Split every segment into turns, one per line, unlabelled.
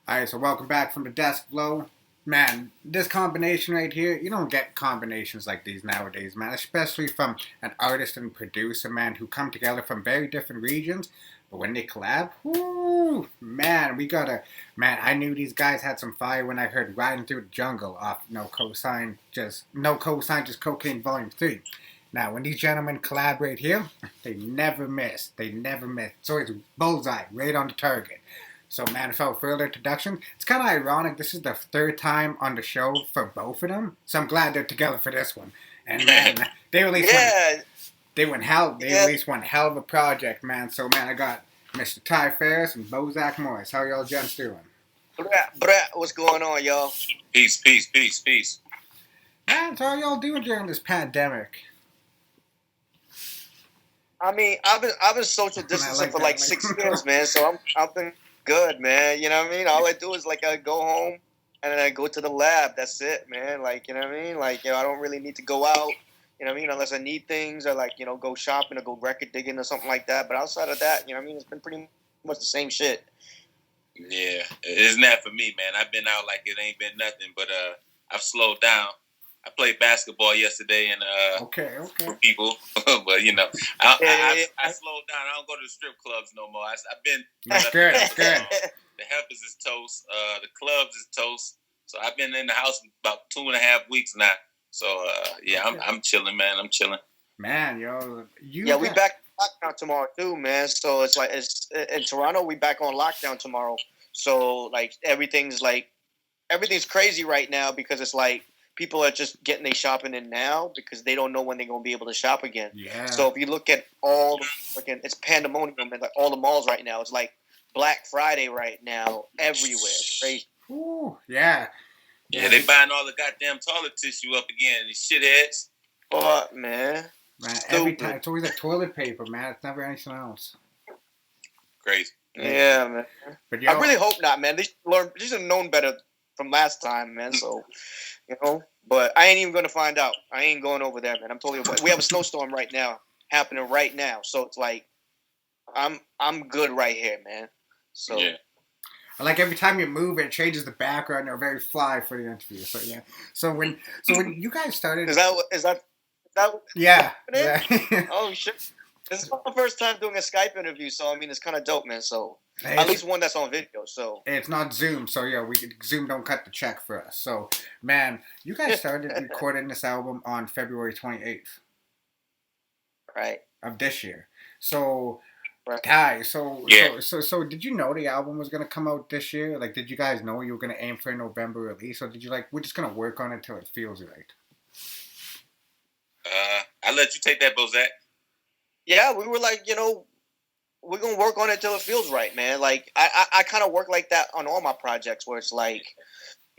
Alright, so welcome back from the desk blow. Man, this combination right here, you don't get combinations like these nowadays, man. Especially from an artist and producer, man, who come together from very different regions. But when they collab, whoo, man, man, I knew these guys had some fire when I heard Riding Through the Jungle off No Cosign, just Cocaine Volume 3. Now, when these gentlemen collaborate here, they never miss. They never miss. So it's bullseye, right on the target. So, man, without further introduction, it's kind of ironic. This is the third time on the show for both of them, so I'm glad they're together for this one. And man, they released one.
Yeah,
They
yeah,
released one hell of a project, man. So, man, I got Mr. Ty Farris and Bozack Morris. How y'all gents doing?
what's going on, y'all?
Peace, peace, peace, peace.
Man, so how y'all doing during this pandemic?
I mean, I've been social
I
distancing
like
for
that.
like 6 years, man. So I've been good, man. You know what I mean? All I do is like I go home and then I go to the lab. That's it, man. Like, you know what I mean? Like, I don't really need to go out. You know what I mean? Unless I need things or like, go shopping or go record digging or something like that. But outside of that, you know what I mean? It's been pretty much the same shit.
Yeah, isn't that for me, man? I've been out like it ain't been nothing, but I've slowed down. I played basketball yesterday and
Okay.
for people, but I slowed down. I don't go to the strip clubs no more. I've been.
That's good. That's good.
The heifers is toast. The clubs is toast. So I've been in the house about 2.5 weeks now. So yeah, I'm chilling, man. I'm chilling.
Man, yo,
we back on lockdown tomorrow too, man. So it's like it's in Toronto. We back on lockdown tomorrow. So like everything's crazy right now because it's like people are just getting their shopping in now because they don't know when they're gonna be able to shop again.
Yeah.
So if you look at all it's pandemonium and like all the malls right now. It's like Black Friday right now everywhere. It's crazy.
Ooh, yeah.
Yeah, they buying all the goddamn toilet tissue up again. These shitheads.
But man.
Man, every time it's always like toilet paper, man. It's never anything else.
Crazy.
Yeah, man.
But
I really hope not, man. They should have known better from last time, man. So, but I ain't even gonna find out. I ain't going over there, man. I'm totally. We have a snowstorm right now, happening right now. So it's like, I'm good right here, man. So.
Yeah.
Like every time you move, it changes the background. They're very fly for the interview. So yeah. So when you guys started,
is that
yeah.
Oh shit! This is my first time doing a Skype interview, so I mean it's kind of dope, man. So
Hey,
at least one that's on video. So
it's not Zoom, so yeah, Zoom don't cut the check for us. So man, you guys started recording this album on February 28th,
right,
of this year. So.
right.
Ty, so did you know the album was gonna come out this year? Like, did you guys know you were gonna aim for a November release, or did you we're just gonna work on it until it feels right?
I'll let you take that, Bozack.
Yeah, we were like, we're gonna work on it till it feels right, man. Like I kind of work like that on all my projects, where it's like,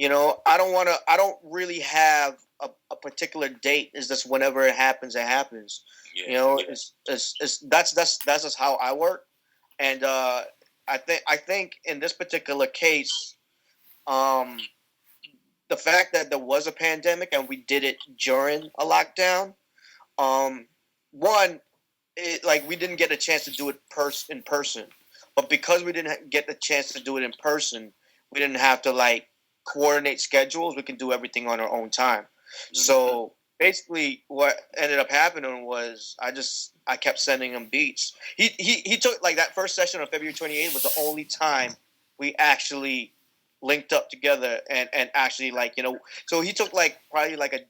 I don't really have a particular date. It's just whenever it happens, it happens.
Yeah,
That's just how I work, and I think in this particular case, the fact that there was a pandemic and we did it during a lockdown, one, we didn't get a chance to do it in person, but because we didn't get the chance to do it in person, we didn't have to coordinate schedules. We can do everything on our own time. Mm-hmm. So basically, what ended up happening was I kept sending him beats. He took that first session on February 28th was the only time we actually linked up together and actually so he took probably I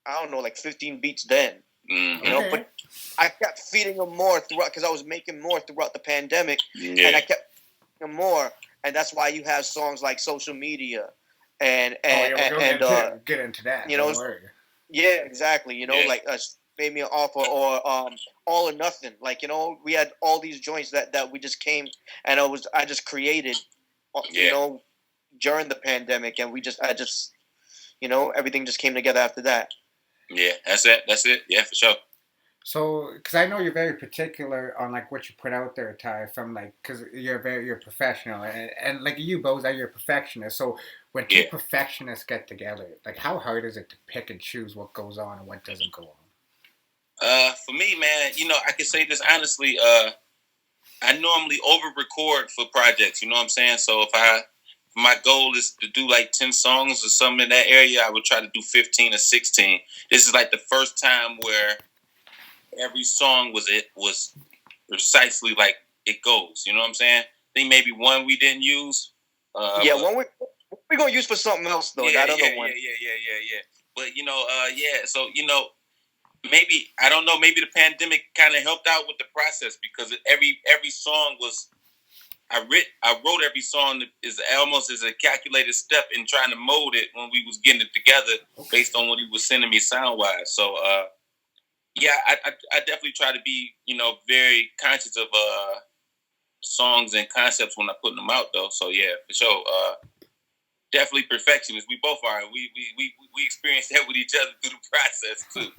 don't know 15 beats then.
Mm-hmm.
But I kept feeding him more throughout because I was making more throughout the pandemic, and I kept feeding him more, and that's why you have songs like Social Media and
get into that.
Yeah, exactly. Made me an offer or All or Nothing. We had all these joints that we just came and I just created, during the pandemic, and everything just came together after that.
Yeah, that's it. Yeah, for sure.
So, because I know you're very particular on what you put out there, Ty. From because you're professional, and you both you're a perfectionist. So when two perfectionists get together, how hard is it to pick and choose what goes on and what doesn't go on?
For me, man, I can say this honestly. I normally over record for projects. You know what I'm saying? So if I my goal is to do like 10 songs or something in that area. I would try to do 15 or 16. This is like the first time where every song was precisely like it goes. You know what I'm saying? I think maybe one we didn't use.
One we're gonna use for something else though. That other one.
Yeah. But so maybe I don't know. Maybe the pandemic kind of helped out with the process because every song was. I wrote every song is almost as a calculated step in trying to mold it when we was getting it together based on what he was sending me sound wise. So I definitely try to be very conscious of songs and concepts when I put them out though. So yeah, for sure. Definitely perfectionists. We both are. We experience that with each other through the process too.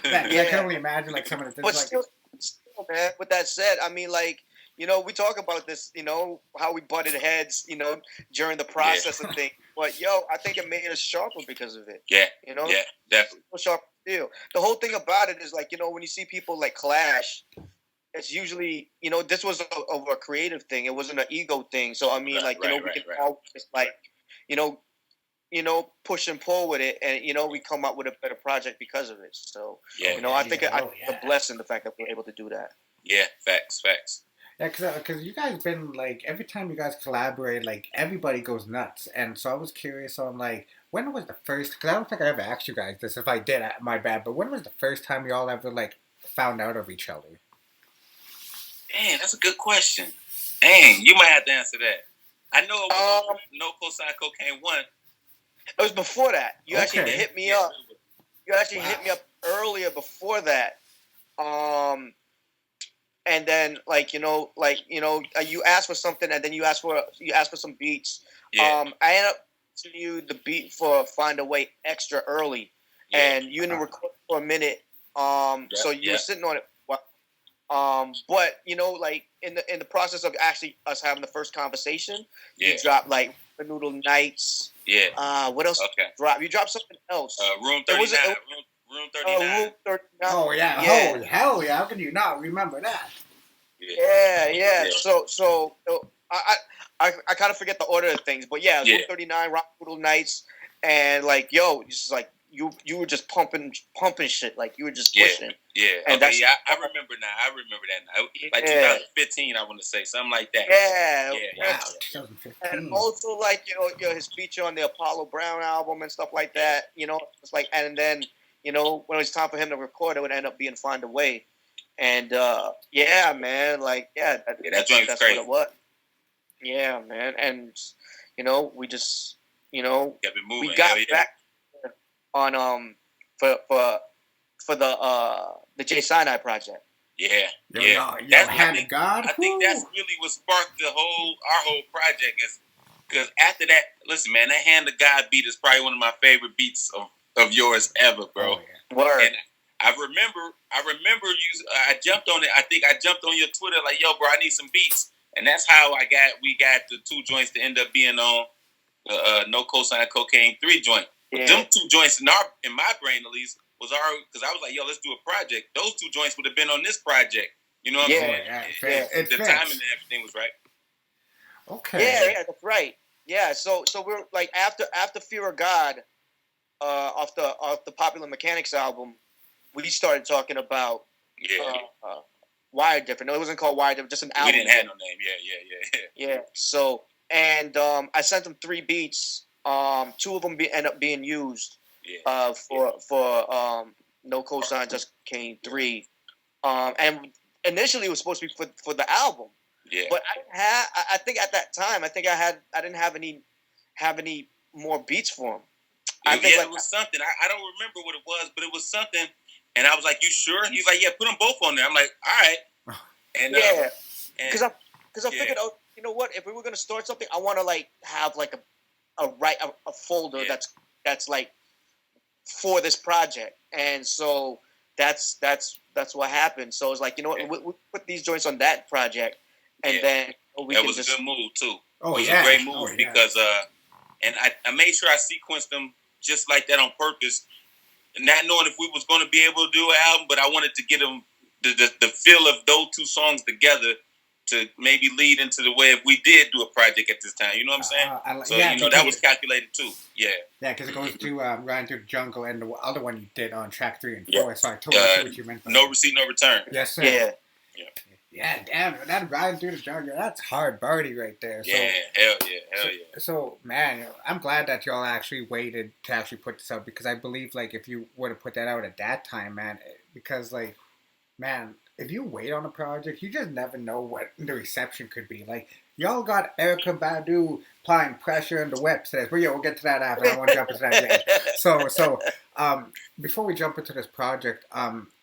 I can only imagine like some of the things.
But still, man. With that said, I mean, like we talk about this, how we butted heads, during the process of things. But I think it made us sharper because of it.
Yeah. Yeah, definitely.
Sharper deal. The whole thing about it is like when you see people like clash. It's usually, this was a creative thing. It wasn't an ego thing. So I mean, we can always like, push and pull with it, and we come up with a better project because of it. So I think it's a blessing the fact that we're able to do that.
Yeah, facts.
Yeah, because you guys been like every time you guys collaborate, like everybody goes nuts, and so I was curious on like when was the first? Because I don't think I ever asked you guys this. If I did, my bad. But when was the first time y'all ever like found out of each other?
Dang, that's a good question. Dang, you might have to answer that. I know it was No Cosign Cocaine 1.
It was before that. You actually hit me up. You actually hit me up earlier before that. And then you asked for something, and then you asked for some beats.
Yeah.
I ended up sending you the beat for Find a Way extra early, and you didn't record for a minute. So you were sitting on it. But in the process of actually us having the first conversation, you dropped like the Noodle Nights. Yeah. What else?
Okay.
You dropped something else.
Room 39. Room 39.
Room 39.
Oh yeah. Oh hell yeah! How can you not remember that?
Yeah. So I kind of forget the order of things, but Room 39, Rock Noodle Nights, and just like. You were just pumping shit, like you were just pushing.
Yeah.
And
I remember now. I remember that now. Like 2015, I want to say something like that.
Yeah.
Wow, 2015.
And also his feature on the Apollo Brown album and stuff like that. It's like, and then when it was time for him to record, it would end up being Find a Way. And man,
that joint was crazy.
What it was. Yeah, man, and we just
kept it moving.
We got back. On for the Jay Sinai project.
Yeah.
That's hand of God.
I think that's really what sparked our whole project is because after that, listen, man, that Hand of God beat is probably one of my favorite beats of yours ever, bro.
Oh, yeah.
Word.
And I remember you. I jumped on it. I think I jumped on your Twitter like, yo, bro, I need some beats, and that's how we got the two joints to end up being on the No Cosign Cocaine 3 joint. Yeah. Them two joints in my brain at least was already because I was like, yo, let's do a project. Those two joints would have been on this project. You know what I'm saying?
Yeah.
The timing and everything was right.
Okay.
Yeah, that's right. Yeah, so we're like after Fear of God, off the Popular Mechanics album, we started talking about Wired Different. No, it wasn't called Wired Different, just an album.
We didn't have no name.
Yeah. So I sent them 3 beats. 2 of them end up being used for No Cosign Just Came 3, and initially it was supposed to be for the album.
Yeah.
But I think at that time I didn't have any more beats for him.
It was something. I don't remember what it was, but it was something. And I was like, "You sure?" He's like, "Yeah, put them both on there." I'm like, "All right." And
because I figured, you know what? If we were gonna start something, I want to have a folder that's like for this project, and so that's what happened. So it's like, you know what, we put these joints on that project, and then
that was a good move too.
Oh,
it was a great move because and I made sure I sequenced them just like that on purpose, not knowing if we was going to be able to do an album, but I wanted to get them the feel of those 2 songs together to maybe lead into the way if we did do a project at this time. You know what I'm saying? So that was calculated too. Yeah.
Yeah, because it goes to Ride Through the Jungle and the other one you did on track 3 and 4. So I totally see what you meant.
No Receipt, No Return.
Yes, sir.
Yeah.
Yeah, damn, that Riding Through the Jungle, that's hard birdie right there. So,
yeah, hell yeah.
So, man, I'm glad that y'all actually waited to actually put this out, because I believe, like, if you would have put that out at that time, man, because, like, man, if you wait on a project, you just never know what the reception could be. Like, y'all got Erykah, Badu applying pressure on the websites. But we'll get to that after. I don't want to jump into that yet. So, before we jump into this project,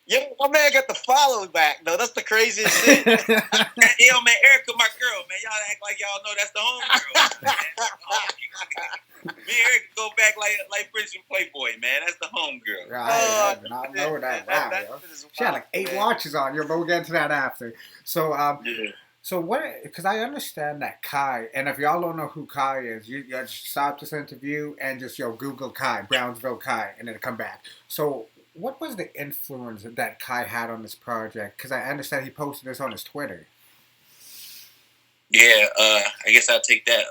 yeah, my man got the follow back though. That's the craziest shit.
Yo, man, Erykah, my girl, man. Y'all act like y'all know that's the homegirl. Me and Erykah go back like Prince and Playboy, man. That's the homegirl.
I know that. Wow, she had like 8 watches on you, but we'll get to that after. So, So what? Because I understand that Kai, and if y'all don't know who Kai is, you just stop this interview and just Google Kai, Brownsville Kai, and then come back. So what was the influence that Kai had on this project? Because I understand he posted this on his Twitter.
Yeah, I guess I'll take that.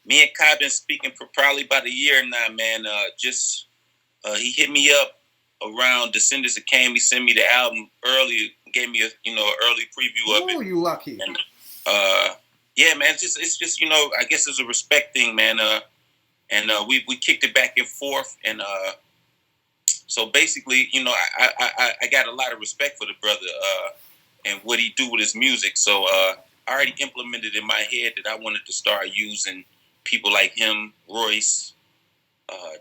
Me and Kai been speaking for probably about a year now, man. He hit me up around Descendants of Cain. He sent me the album early, gave me a early preview of it.
Oh, you lucky.
And, yeah, man, it's just I guess it's a respect thing, man. And we kicked it back and forth, and so basically, I got a lot of respect for the brother and what he do with his music. So I already implemented in my head that I wanted to start using people like him, Royce,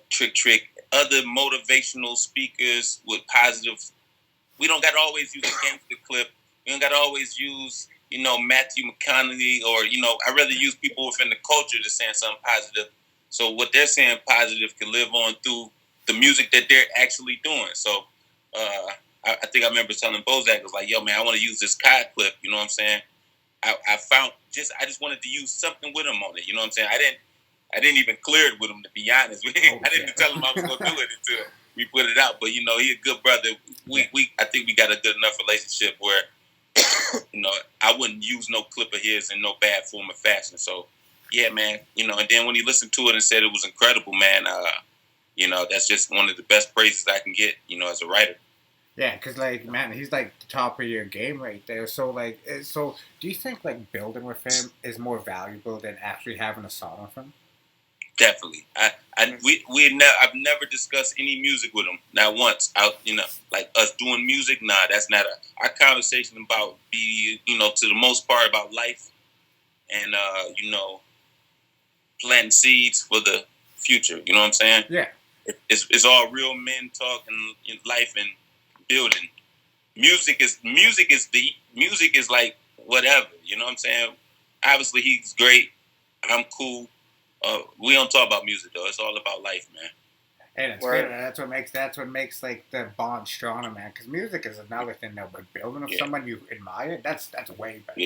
Trick, other motivational speakers with positive. We don't got to always use a gangster clip. We don't got to always use, Matthew McConaughey or, I'd rather use people within the culture that's saying something positive. So what they're saying positive can live on through the music that they're actually doing. So I think I remember telling Bozack, I was like, yo, man, I want to use this Kai clip. You know what I'm saying? I just wanted to use something with him on it. You know what I'm saying? I didn't even clear it with him, to be honest. I didn't tell him I was going to do it until we put it out. But, he a good brother. I think we got a good enough relationship where, I wouldn't use no clip of his in no bad form or fashion. So, yeah, man, and then when he listened to it and said it was incredible, man, that's just one of the best praises I can get, as a writer.
Yeah, because, man, he's, the top of your game right there. So, do you think, building with him is more valuable than actually having a song with him?
Definitely. I've never discussed any music with him, not once. Us doing music, nah, that's not our conversation about to the most part about life and, planting seeds for the future. You know what I'm saying?
Yeah.
It's all real men talking in life and building. Music is like whatever. You know what I'm saying? Obviously, he's great. I'm cool. We don't talk about music though. It's all about life, man.
And it's good. That's what makes the bond stronger, man. Because music is another thing though, but building with someone you admire, that's way better.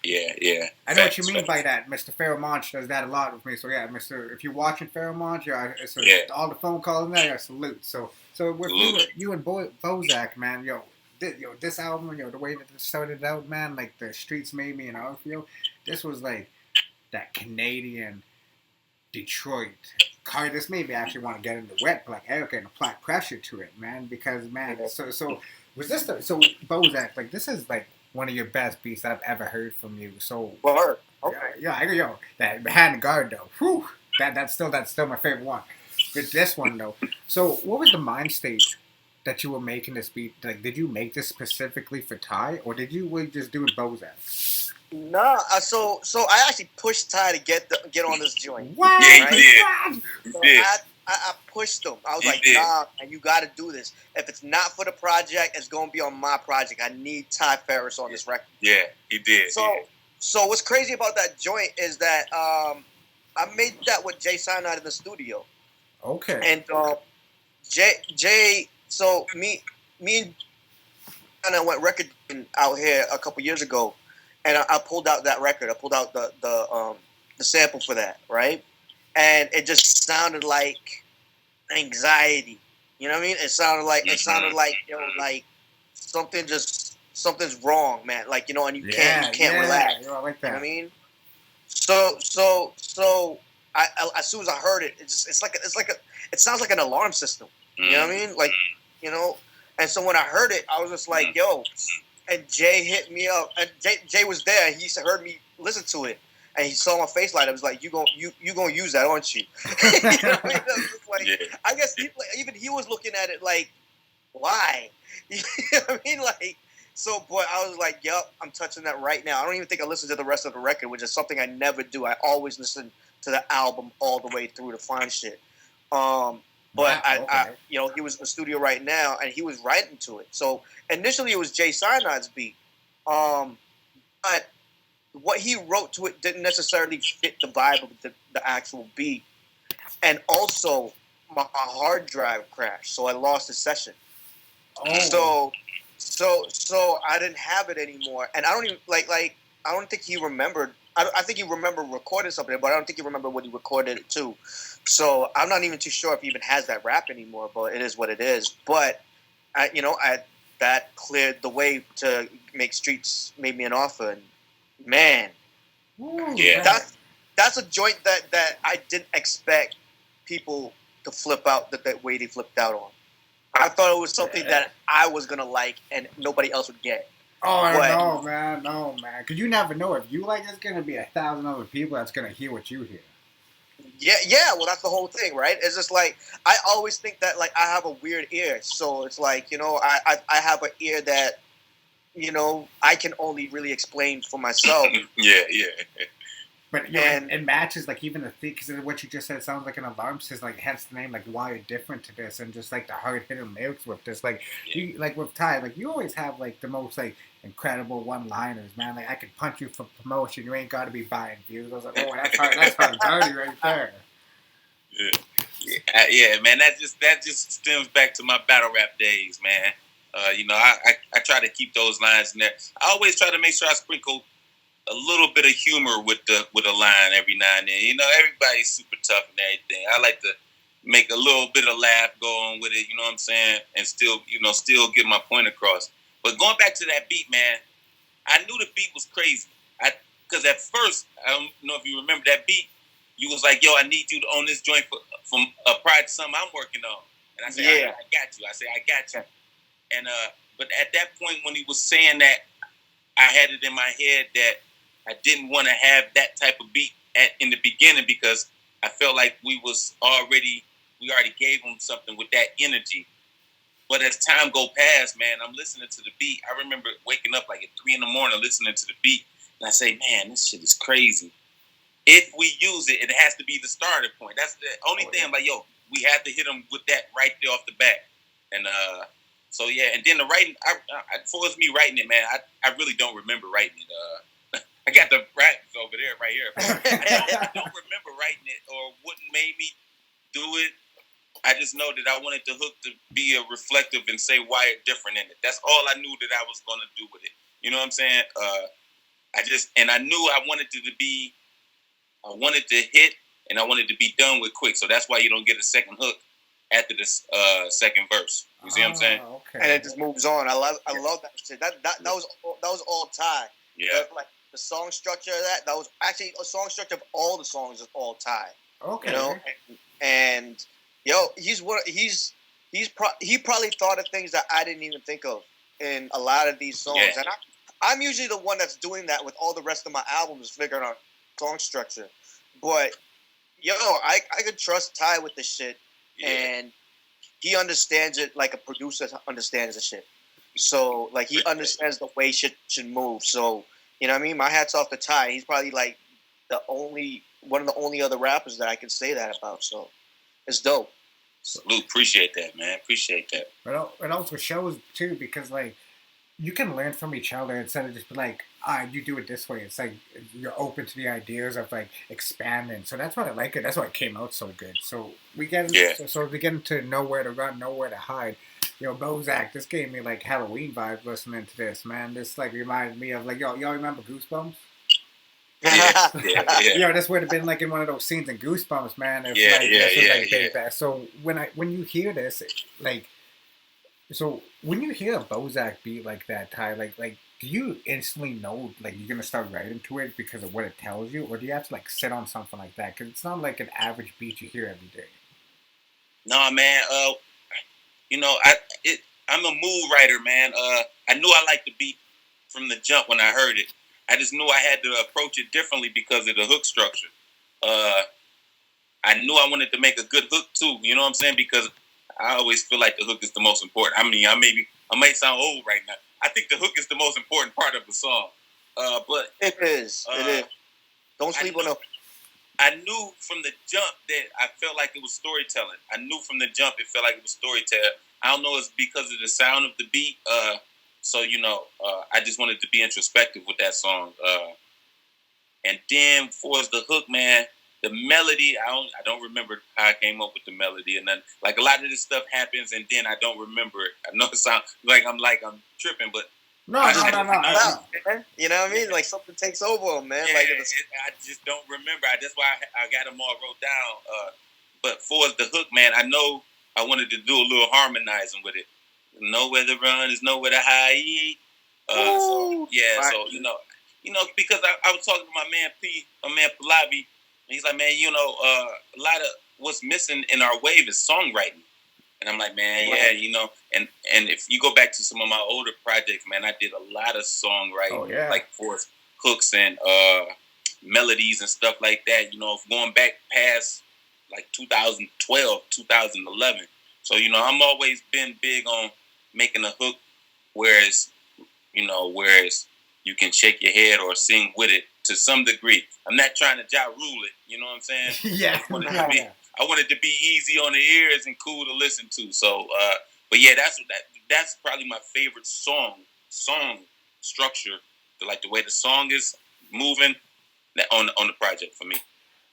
Yeah.
I know what you mean by that. Mr. Pharaoh Monch does that a lot with me. So yeah, if you're watching Pharaoh Monch, all the phone calls in there, salute. So with you and Bozack, man, this album, the way that it started out, man, the Streets Made Me and Outfield, this was that Canadian Detroit. This made me actually want to get into wet, Erykah, and apply pressure to it, man. Because man, so was this so Bozack? This is one of your best beats that I've ever heard from you. So yeah, that hand and guard though. Whew, that's still my favorite one. But this one though. So what was the mind state that you were making this beat? Did you make this specifically for Ty, or did you just do it Bozack?
Nah, so I actually pushed Ty to get on this joint.
What?
Yeah, he did.
So I pushed him. I was nah, and you got to do this. If it's not for the project, it's gonna be on my project. I need Ty Farris on this record. Yeah,
he did.
So what's crazy about that joint is that I made that with Jay Sinai in the studio.
Okay.
And Jay, so me and I went record out here a couple years ago. And I pulled out that record. I pulled out the sample for that, right? And it just sounded like anxiety. You know what I mean? It sounded like something just something's wrong, man. Like, you know, and you can't relax.
I like that.
You know what I mean? So I as soon as I heard it, it sounds like an alarm system. You know what I mean? Like, you know. And so when I heard it, I was just like, yo. And Jay hit me up, and Jay was there. He heard me listen to it, and he saw my face light. I was like, "You gonna use that, aren't you?" You know what I mean? I guess even he was looking at it like, "Why?" You know what I mean? Like, so, boy, I was like, "Yup, I'm touching that right now." I don't even think I listened to the rest of the record, which is something I never do. I always listen to the album all the way through to find shit. But I, you know, he was in the studio right now, and he was writing to it. So initially, it was Jay Sinod's beat, but what he wrote to it didn't necessarily fit the vibe of the actual beat. And also, my hard drive crashed, so I lost the session. So I didn't have it anymore, and I don't even I don't think he remembered. I think he remembered recording something, but I don't think he remembered what he recorded it to. So I'm not even too sure if he even has that rap anymore, but it is what it is. But that cleared the way to make Streets made me an offer, and man, that's a joint that I didn't expect people to flip out that way they flipped out on. I thought it was something that I was gonna like and nobody else would get.
No, man. Because you never know, if you like, there's gonna be 1,000 other people that's gonna hear what you hear.
Yeah. Well, that's the whole thing, right? It's just like I always think that like I have a weird ear, so it's like, you know, I have an ear that, you know, I can only really explain for myself.
Yeah.
But you know, it matches, like, even the thing, because what you just said sounds like an alarm system, like, hence the name, like, Wired Different to this, and just, like, the hard-hitting lyrics with this, like, you, like, with Ty, like, you always have, like, the most, like, incredible one-liners, man. Like, I could punch you for promotion, you ain't got to be buying views. I was like, oh, that's hard dirty right there.
Yeah, man, that just stems back to my battle rap days, man. You know, I try to keep those lines in there. I always try to make sure I sprinkle a little bit of humor with a line every now and then. You know, everybody's super tough and everything. I like to make a little bit of laugh go on with it, you know what I'm saying? And still get my point across. But going back to that beat, man, I knew the beat was crazy. Because at first, I don't know if you remember that beat, you was like, yo, I need you to own this joint from prior to something I'm working on. And I said, I got you. I said, I got you. And but at that point when he was saying that, I had it in my head that I didn't want to have that type of beat in the beginning because I felt like we already gave him something with that energy. But as time go past, man, I'm listening to the beat. I remember waking up like at 3 a.m. listening to the beat, and I say, man, this shit is crazy. If we use it, it has to be the starting point. That's the only thing. I'm like, yo, we have to hit him with that right there off the bat. And so yeah, and then the writing, as far as me writing it, man, I really don't remember writing it. I got the raps over there, right here. I don't remember writing it or what made me do it. I just know that I wanted the hook to be a reflective and say why it's different in it. That's all I knew that I was going to do with it. You know what I'm saying? I knew I wanted to hit and I wanted to be done with quick. So that's why you don't get a second hook after this second verse. You see what I'm saying?
Okay. And it just moves on. I love that shit. That was all Ty.
Yeah.
Like the song structure of that was actually a song structure of all the songs is all Ty.
Okay.
You know, and yo, he probably thought of things that I didn't even think of in a lot of these songs, and I'm usually the one that's doing that with all the rest of my albums, figuring out song structure. But yo, I could trust Ty with this shit, and he understands it like a producer understands the shit. So like he understands the way shit should move. So you know what I mean? My hat's off to Ty. He's probably like one of the only other rappers that I can say that about. So it's dope.
Salute, appreciate that, man. Appreciate that.
But it also shows too, because like you can learn from each other instead of just be like, you do it this way. It's like you're open to the ideas of like expanding. So that's what I like it. That's why it came out so good. So we get to know where to run, know where to hide. Yo, Bozack, this gave me like Halloween vibes listening to this, man. This like reminded me of like y'all remember Goosebumps?
Yeah.
Yo, this would have been like in one of those scenes in Goosebumps, man. If,
Yeah.
So when you hear this, like So when you hear a Bozack beat like that, Ty, do you instantly know like you're gonna start writing to it because of what it tells you, or do you have to like sit on something like that? Because it's not like an average beat you hear every day.
No, man. You know, I'm a mood writer, man. I knew I liked the beat from the jump when I heard it. I just knew I had to approach it differently because of the hook structure. I knew I wanted to make a good hook too. You know what I'm saying? Because I always feel like the hook is the most important. I mean, I might sound old right now. I think the hook is the most important part of the song. But
it is. It is. Don't sleep on it.
I knew from the jump that I felt like it was storytelling. I knew from the jump it felt like it was storytelling. I don't know, it's because of the sound of the beat. So, you know, I just wanted to be introspective with that song. And then for the hook, man, the melody, I don't remember how I came up with the melody. And then, like, a lot of this stuff happens, and then I don't remember it. I know it sounds like I'm tripping, but
No.
You know what I mean? Like something takes over them, man.
Yeah,
like
I just don't remember. That's why I got them all wrote down. But for the hook, man, I know I wanted to do a little harmonizing with it. Nowhere to run is nowhere to hide. So yeah, right. So you know, because I was talking to my man Palavi, and he's like, man, you know, a lot of what's missing in our wave is songwriting. And I'm like, man, yeah, you know, and if you go back to some of my older projects, man, I did a lot of songwriting, like for hooks and melodies and stuff like that. You know, going back past like 2012, 2011. So, you know, I'm always been big on making a hook whereas you can shake your head or sing with it to some degree. I'm not trying to Ja Rule it, you know what I'm saying?
Yeah.
I want it to be easy on the ears and cool to listen to. So, but yeah, that's probably my favorite song structure. Like the way the song is moving on the project for me.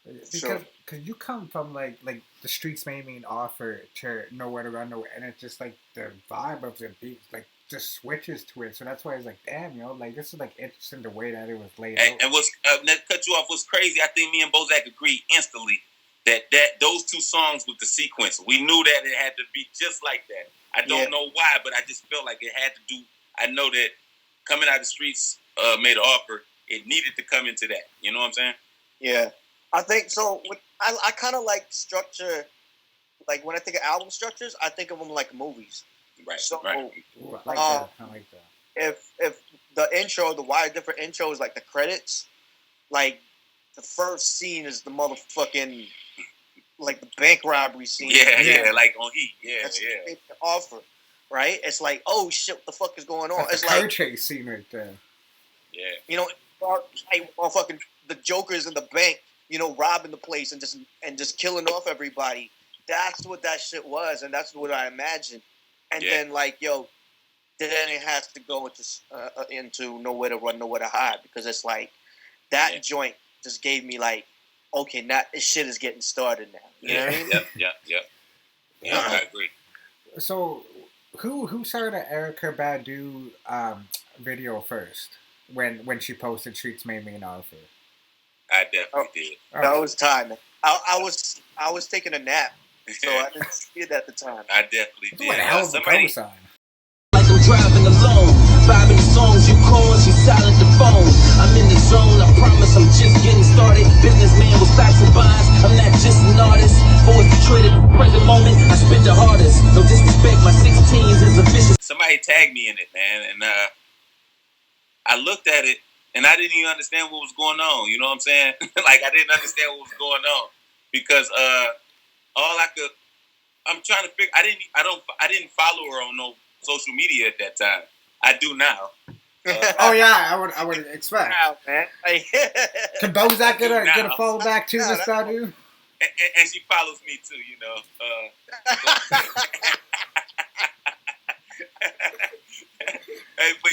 Because you come from like the streets made me an offer to Nowhere to Run Nowhere, and it's just like the vibe of the beat like just switches to it. So that's why it's like, damn, you know, like this is like interesting the way that it was laid out.
And what's cut you off was crazy. I think me and Bozack agreed instantly that those two songs with the sequence, we knew that it had to be just like that. I don't know why, but I just felt like it had to do. I know that Coming Out the Streets made an offer. It needed to come into that. You know what I'm saying?
Yeah. I think so. I kind of like structure, like when I think of album structures, I think of them like movies.
Right.
So,
I like that.
If the intro, the wide different intros, like the credits, like the first scene is the motherfucking, like the bank robbery scene.
Yeah, like on Heat. That's
the offer, right? It's like, oh shit, what the fuck is going on?
That's
it's
the car chase scene right there.
Yeah.
You know, fucking the Joker's in the bank, you know, robbing the place and just killing off everybody. That's what that shit was, and that's what I imagined. And then, like, then it has to go into Nowhere to Run, Nowhere to Hide, because it's like that joint just gave me like, okay, now this shit is getting started now. You know what I mean?
Yeah, I agree.
So, who saw the Erykah Badu video first when she posted "Streets Made Me an Offer"?
I definitely did.
That was time. I was taking a nap, so I didn't see it at the time.
I definitely did.
What a hell of a cosign.
Like I'm driving alone. 5 minute songs you call, she silent the phone. I'm in the zone, I promise I'm just getting started. Businessman with stocks and bonds, I'm not just an artist. Forced to trade at the present moment, I spit the hardest. No disrespect, my 16s is a vicious.
Somebody tagged me in it, man, and I looked at it and I didn't even understand what was going on. You know what I'm saying? Like I didn't understand what was going on because I'm trying to figure. I didn't follow her on no social media at that time. I do now.
I would expect.
Wow, man.
Can Bozack get a follow back to this Badu?
And she follows me too, you know. Hey, but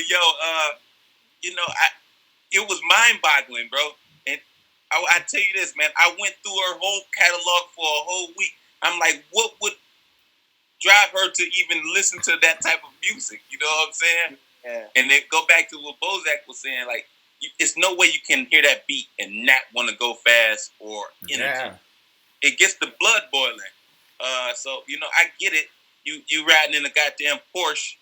you know, it was mind-boggling, bro. And I tell you this, man. I went through her whole catalog for a whole week. I'm like, what would drive her to even listen to that type of music? You know what I'm saying?
Yeah.
And then go back to what Bozack was saying, like, it's no way you can hear that beat and not want to go fast or energy. Yeah. It gets the blood boiling. So, you know, I get it. you riding in a goddamn Porsche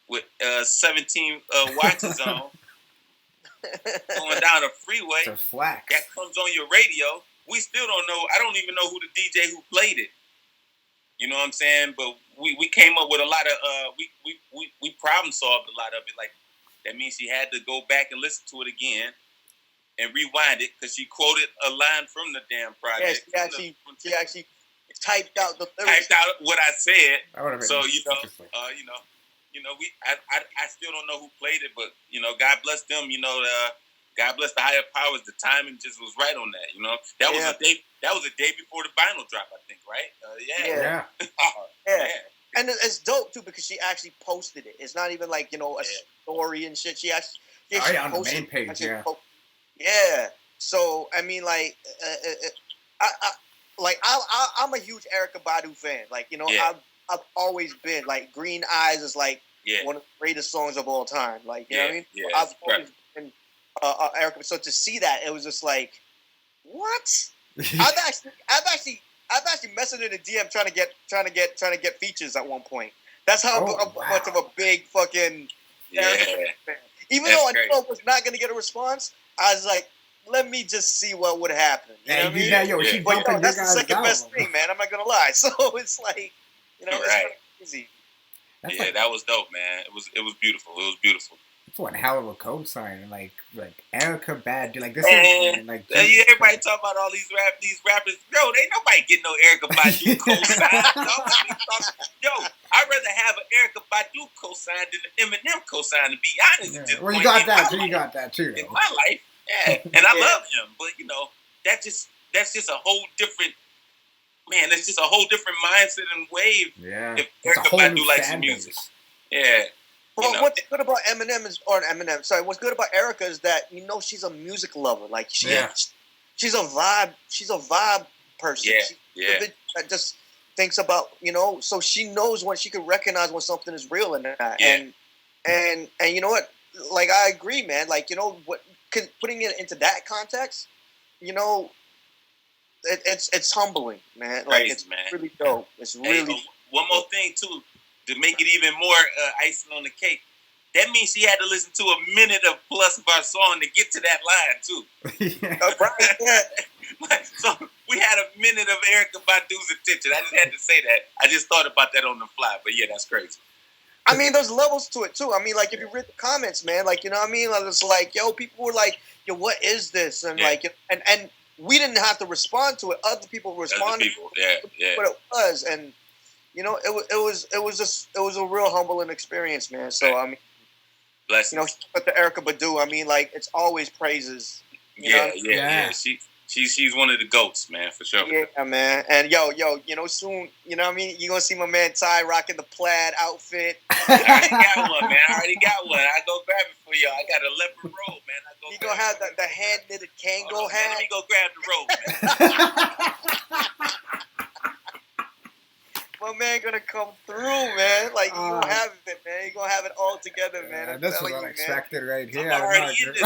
with 17 watches on, going down a freeway.
It's a flex.
That comes on your radio. We still don't know. I don't even know who the DJ who played it. You know what I'm saying? But we came up with a lot of we problem solved a lot of it. Like that means she had to go back and listen to it again and rewind it because she quoted a line from the damn project.
Yeah, she actually typed out the
lyrics. Typed out what I said. So I still don't know who played it, but God bless them. God bless the higher powers. The timing just was right on that. That was a day. That was a day before the vinyl drop, I think. Right?
Yeah. Yeah. And it's dope too because she actually posted it. It's not even like a story and shit. She actually
on the main page.
Yeah. So I mean, like, I'm a huge Erykah Badu fan. Like, I've always been like Green Eyes is like one of the greatest songs of all time. Like, you know what I mean?
Yeah,
I've always been Erykah. So to see that, it was just like, what? I've actually messaged in the DM trying to get features at one point. That's how much of a big fucking Erykah fan. Even though I knew I was not gonna get a response, I was like, let me just see what would happen. You know what I mean? But that's the second best thing, man. I'm not gonna lie. So it's like, it's crazy.
That was dope, man. It was beautiful. It was beautiful.
It's one hell of a co-sign, like Erykah Badu, like this
is like. Everybody talk about all these rappers. Yo, ain't nobody getting no Erykah Badu co-sign. Yo, I'd rather have an Erykah Badu co-sign than an Eminem co-sign. To be honest,
well, you got that too. You got that too.
In my life, and I love him, but that's just a whole different. Man, that's just a whole different mindset and wave.
Yeah,
if Erykah Badu likes his music. Yeah.
Well, what's good about what's good about Erykah is that she's a music lover. Like she's a vibe. She's a vibe person. That just thinks about so she knows when she can recognize when something is real in that.
Yeah.
And you know what? Like I agree, man. Like putting it into that context, it's humbling, man. Like it's really dope. It's really
one more thing too. To make it even more icing on the cake, that means she had to listen to a minute of plus of our song to get to that line too. So we had a minute of Erykah Badu's attention. I just had to say that. I just thought about that on the fly, but yeah, that's crazy.
I mean, there's levels to it too. I mean, like if you read the comments, man, like what I mean, like, it's like, yo, people were like, yo, what is this? And and we didn't have to respond to it. Other people responded. What it was, and. It was a real humbling experience, man. So I mean, but the Erykah Badu, I mean, like it's always praises.
Yeah. She's one of the goats, man, for sure.
Yeah, man. And yo, soon, what I mean, you're gonna see my man Ty rocking the plaid outfit.
I already got one, man. I go grab it for y'all. I got a leopard robe, man.
You gonna have the hand knitted Kango hat?
Let me go grab the robe, man.
My man gonna come through, man. Like you gonna have it, man. You gonna have it all together, man.
This was unexpected, right here.
I'm already in this.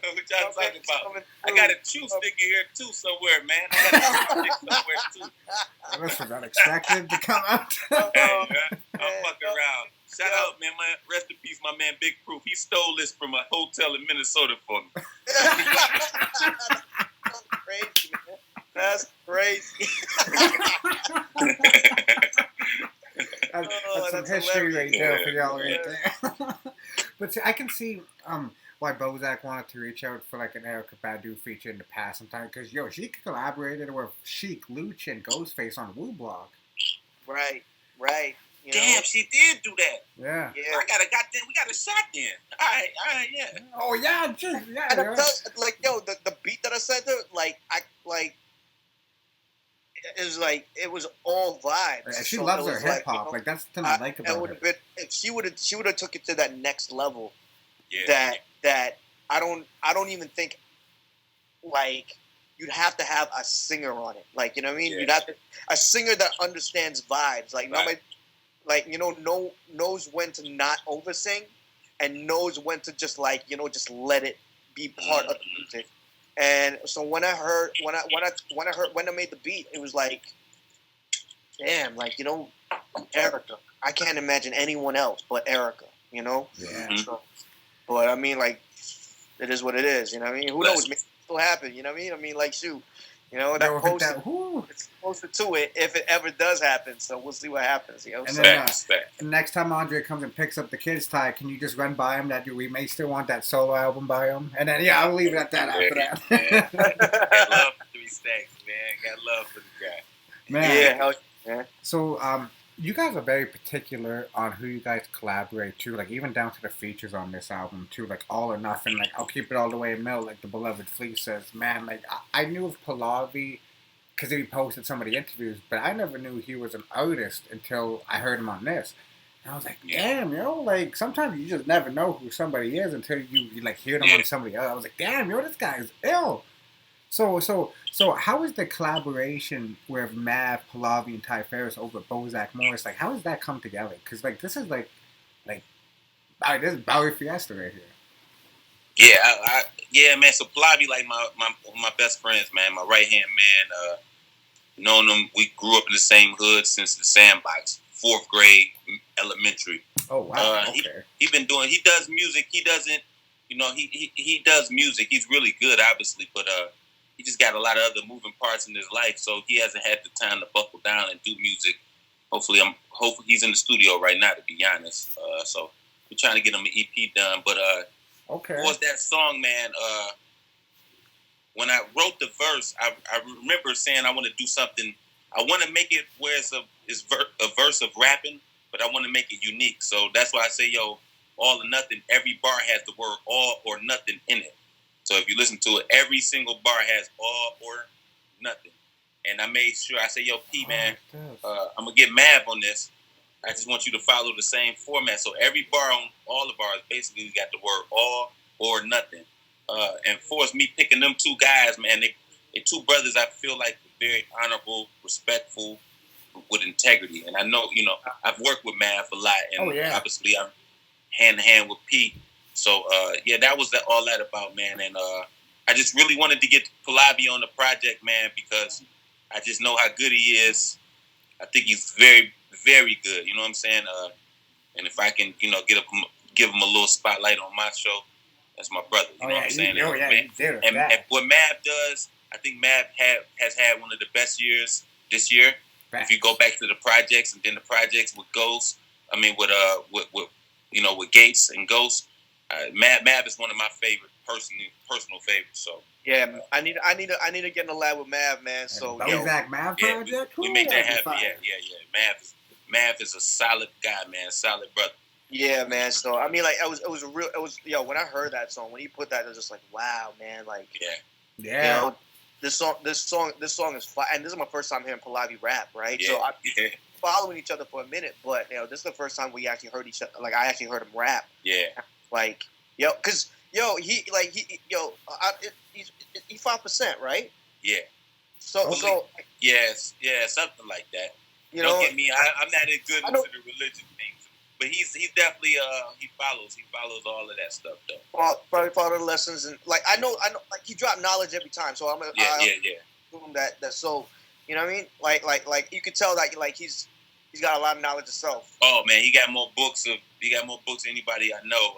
What y'all talking about? I got a chew stick in here too somewhere, man. I got a chew stick somewhere too.
This was unexpected to come out.
I'm fucking around. Shout out, man. Rest in peace, my man Big Proof. He stole this from a hotel in Minnesota for me.
Crazy, man. That's crazy.
that's some history right there for y'all right there. But see, I can see why Bozack wanted to reach out for like an Erykah Badu feature in the past sometime because she collaborated with Sheik, Luch, and Ghostface on Woo Block.
Right.
Damn, she did do that.
Yeah.
We got a shot then. All right, yeah.
Oh yeah,
And like, yo, the beat that I sent her, it was all vibes.
Yeah, she loves her hip hop. Like that's the thing I like about it.
She would have took it to that next level.
Yeah.
That I don't even think like you'd have to have a singer on it. Like, you know what I mean?
Yeah.
You'd have to a singer that understands vibes. Like nobody. Like, knows when to not oversing and knows when to just just let it be part of the music. And so when I made the beat, it was like, damn, like, you know, Erykah. I can't imagine anyone else but Erykah, you know?
Yeah.
So, but I mean, like, it is what it is, you know what I mean? Who knows? Maybe it'll happen, you know what I mean? I mean, like, shoot, you know, that it's closer to it if it ever does happen. So we'll see what happens, you know?
And then next time Andre comes and picks up the kids, Ty, can you just run by him that we may still want that solo album by him? And then, yeah, I'll leave it at that after that.
Got love for 3 Stacks, man. Got love for the guy.
Man. Yeah. So, you guys are very particular on who you guys collaborate to, like even down to the features on this album too, like All or Nothing, like I'll Keep It All the Way Mill, like the Beloved Fleet says, man, like I knew of Pallavi because he posted some of the interviews, but I never knew he was an artist until I heard him on this. And I was like, damn, yo, like sometimes you just never know who somebody is until you like hear them on somebody else. I was like, damn, yo, this guy is ill. So how is the collaboration with Mav, Pallavi, and Ty Farris over Bozack Morris? Like, how does that come together? Because like this is like this is Bowery Fiesta right here.
Yeah, man. So Pallavi, like my best friends, man. My right hand man. Known him. We grew up in the same hood since the Sandbox, 4th grade, elementary.
Oh wow. Okay.
He does music. He doesn't. You know, he does music. He's really good, obviously, but he just got a lot of other moving parts in his life, so he hasn't had the time to buckle down and do music. Hopefully he's in the studio right now, to be honest. So we're trying to get him an EP done. But
okay.
What was that song, man? When I wrote the verse, I remember saying I want to do something. I want to make it where it's a verse of rapping, but I want to make it unique. So that's why I say, yo, All or Nothing. Every bar has the word all or nothing in it. So if you listen to it, every single bar has all or nothing. And I made sure, I said, yo, P, man, I'm going to get Mav on this. I just want you to follow the same format. So every bar on all the bars basically got the word all or nothing. And for us, me picking them 2 guys, man, they 2 brothers I feel like very honorable, respectful, with integrity. And I know, you know, I've worked with Mav a lot. And obviously I'm hand-to-hand with P. So, that was all that about, man. And I just really wanted to get Pallavi on the project, man, because I just know how good he is. I think he's very, very good. You know what I'm saying? And if I can, you know, give him a little spotlight on my show, that's my brother. You know what I'm saying? And what Mav does, I think Mav has had one of the best years this year. If you go back to the projects and then the projects with Ghost, I mean, with Gates and Ghost. Mav is one of my favorite personal favorites. So
yeah, I need to get in the lab with Mav, man. So
Bozack Mav project.
We make that happen. Yeah. Mav is a solid guy, man. Solid brother.
Yeah, man. So I mean, like when I heard that song, when he put that, it was just like, wow, man. Like
yeah.
You know, this song is fire, and this is my first time hearing Pallavi rap, right?
Yeah.
So I've been following each other for a minute, but you know, this is the first time we actually heard each other. Like I actually heard him rap.
Yeah.
Like, he's 5%, right?
Yeah.
So
yes, something like that.
You
Don't
know,
get me. I'm not as good into the religion things, but he's definitely he follows all of that stuff though.
Probably follow the lessons, and like I know like he dropped knowledge every time, so I'm that so you know what I mean, like you could tell that like he's got a lot of knowledge himself.
Oh man, he got more books than anybody I know.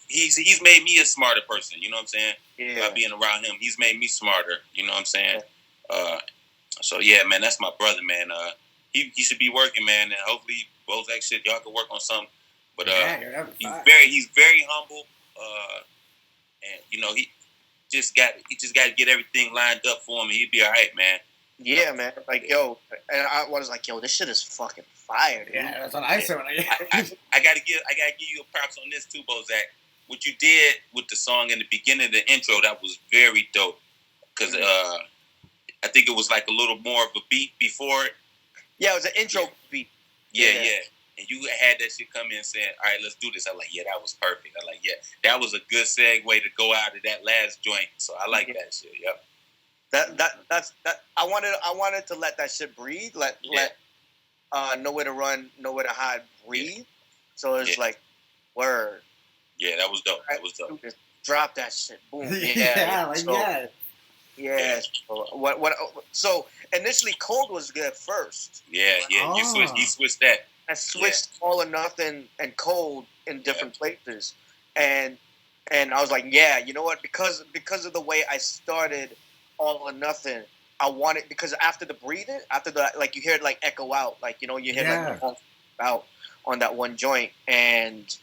He's made me a smarter person. You know what I'm saying?
Yeah.
By being around him, he's made me smarter. You know what I'm saying? So yeah, man, that's my brother, man. He should be working, man, and hopefully Bozack shit, y'all can work on something. But he's very humble, and you know he just got to get everything lined up for him, and he'd be all right, man.
Yeah, man. Like, yo, and I was like, yo, this shit is fucking fire, dude.
Yeah, that's what I said.
I gotta give you a props on this too, Bozack. What you did with the song in the beginning of the intro, that was very dope. Because I think it was like a little more of a beat before it.
Yeah, it was an intro beat.
Yeah. And you had that shit come in saying, all right, let's do this. I'm like, yeah, that was perfect. I'm like, yeah, that was a good segue to go out of that last joint. So I like that shit. Yep.
That's I wanted to let that shit breathe. Let nowhere to run, nowhere to hide, breathe. So it's like, word.
Yeah, that was dope. That was dope.
drop that shit. Boom.
Yeah.
Yeah. So initially, Cold was good first.
Yeah.
Oh.
He switched that.
I switched All or Nothing and Cold in different places, and I was like, yeah, you know what? Because of the way I started All or Nothing, I wanted, because after the breathing, after the, like, you hear it like echo out, like, you know, you hear like out on that one joint, and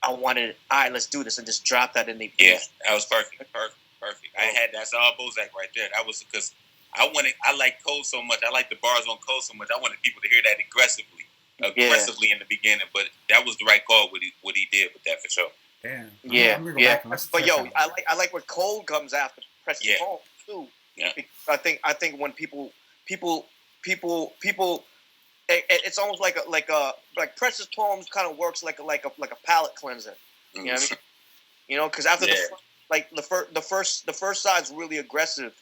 I wanted, all right, let's do this, and just drop that in the
that was perfect. I had that's all Bozack right there. That was because I like Cole so much. I like the bars on Cole so much. I wanted people to hear that aggressively in the beginning, but that was the right call. What he did with that for sure.
Damn.
Yeah. But yo, I like what Cole comes after Precious Poems too.
Yeah.
I think when people, it's almost like Precious Poems kind of works like a palate cleanser. You know what I mean? You know, because after the first side's really aggressive,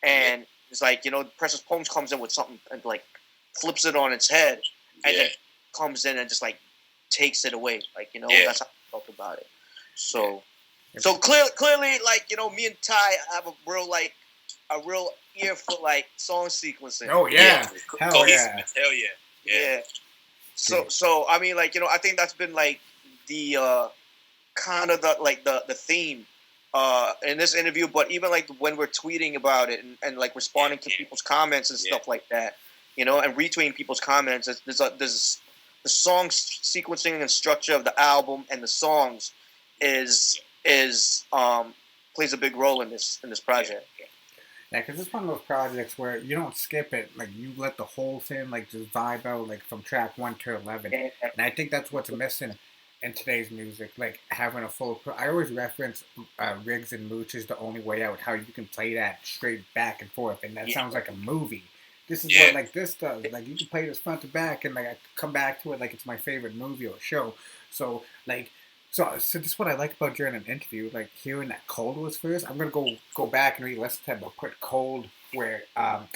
and it's like, you know, Precious Poems comes in with something and like flips it on its head, and then comes in and just like takes it away. Like, you know, that's how I felt about it. So clearly, like, you know, me and Ty have a real ear for like song sequencing.
Oh yeah, hell yeah.
Yeah. So I mean, like, you know, I think that's been like the kind of the theme in this interview, but even like when we're tweeting about it and like responding to people's comments and stuff like that, you know, and retweeting people's comments, there's the song sequencing and structure of the album and the songs plays a big role in this project.
Yeah, because it's one of those projects where you don't skip it. Like, you let the whole thing, like, just vibe out, like, from track 1 to 11. And I think that's what's missing in today's music. Like, having a full... I always reference Riggs and Mooch is the only way out, how you can play that straight back and forth. And that sounds like a movie. This is what, like, this does. Like, you can play this front to back, and, like, I come back to it like it's my favorite movie or show. So, like... So this is what I like about during an interview, like hearing that Cold was first. I'm gonna go back and re-listen to it, but put Cold where what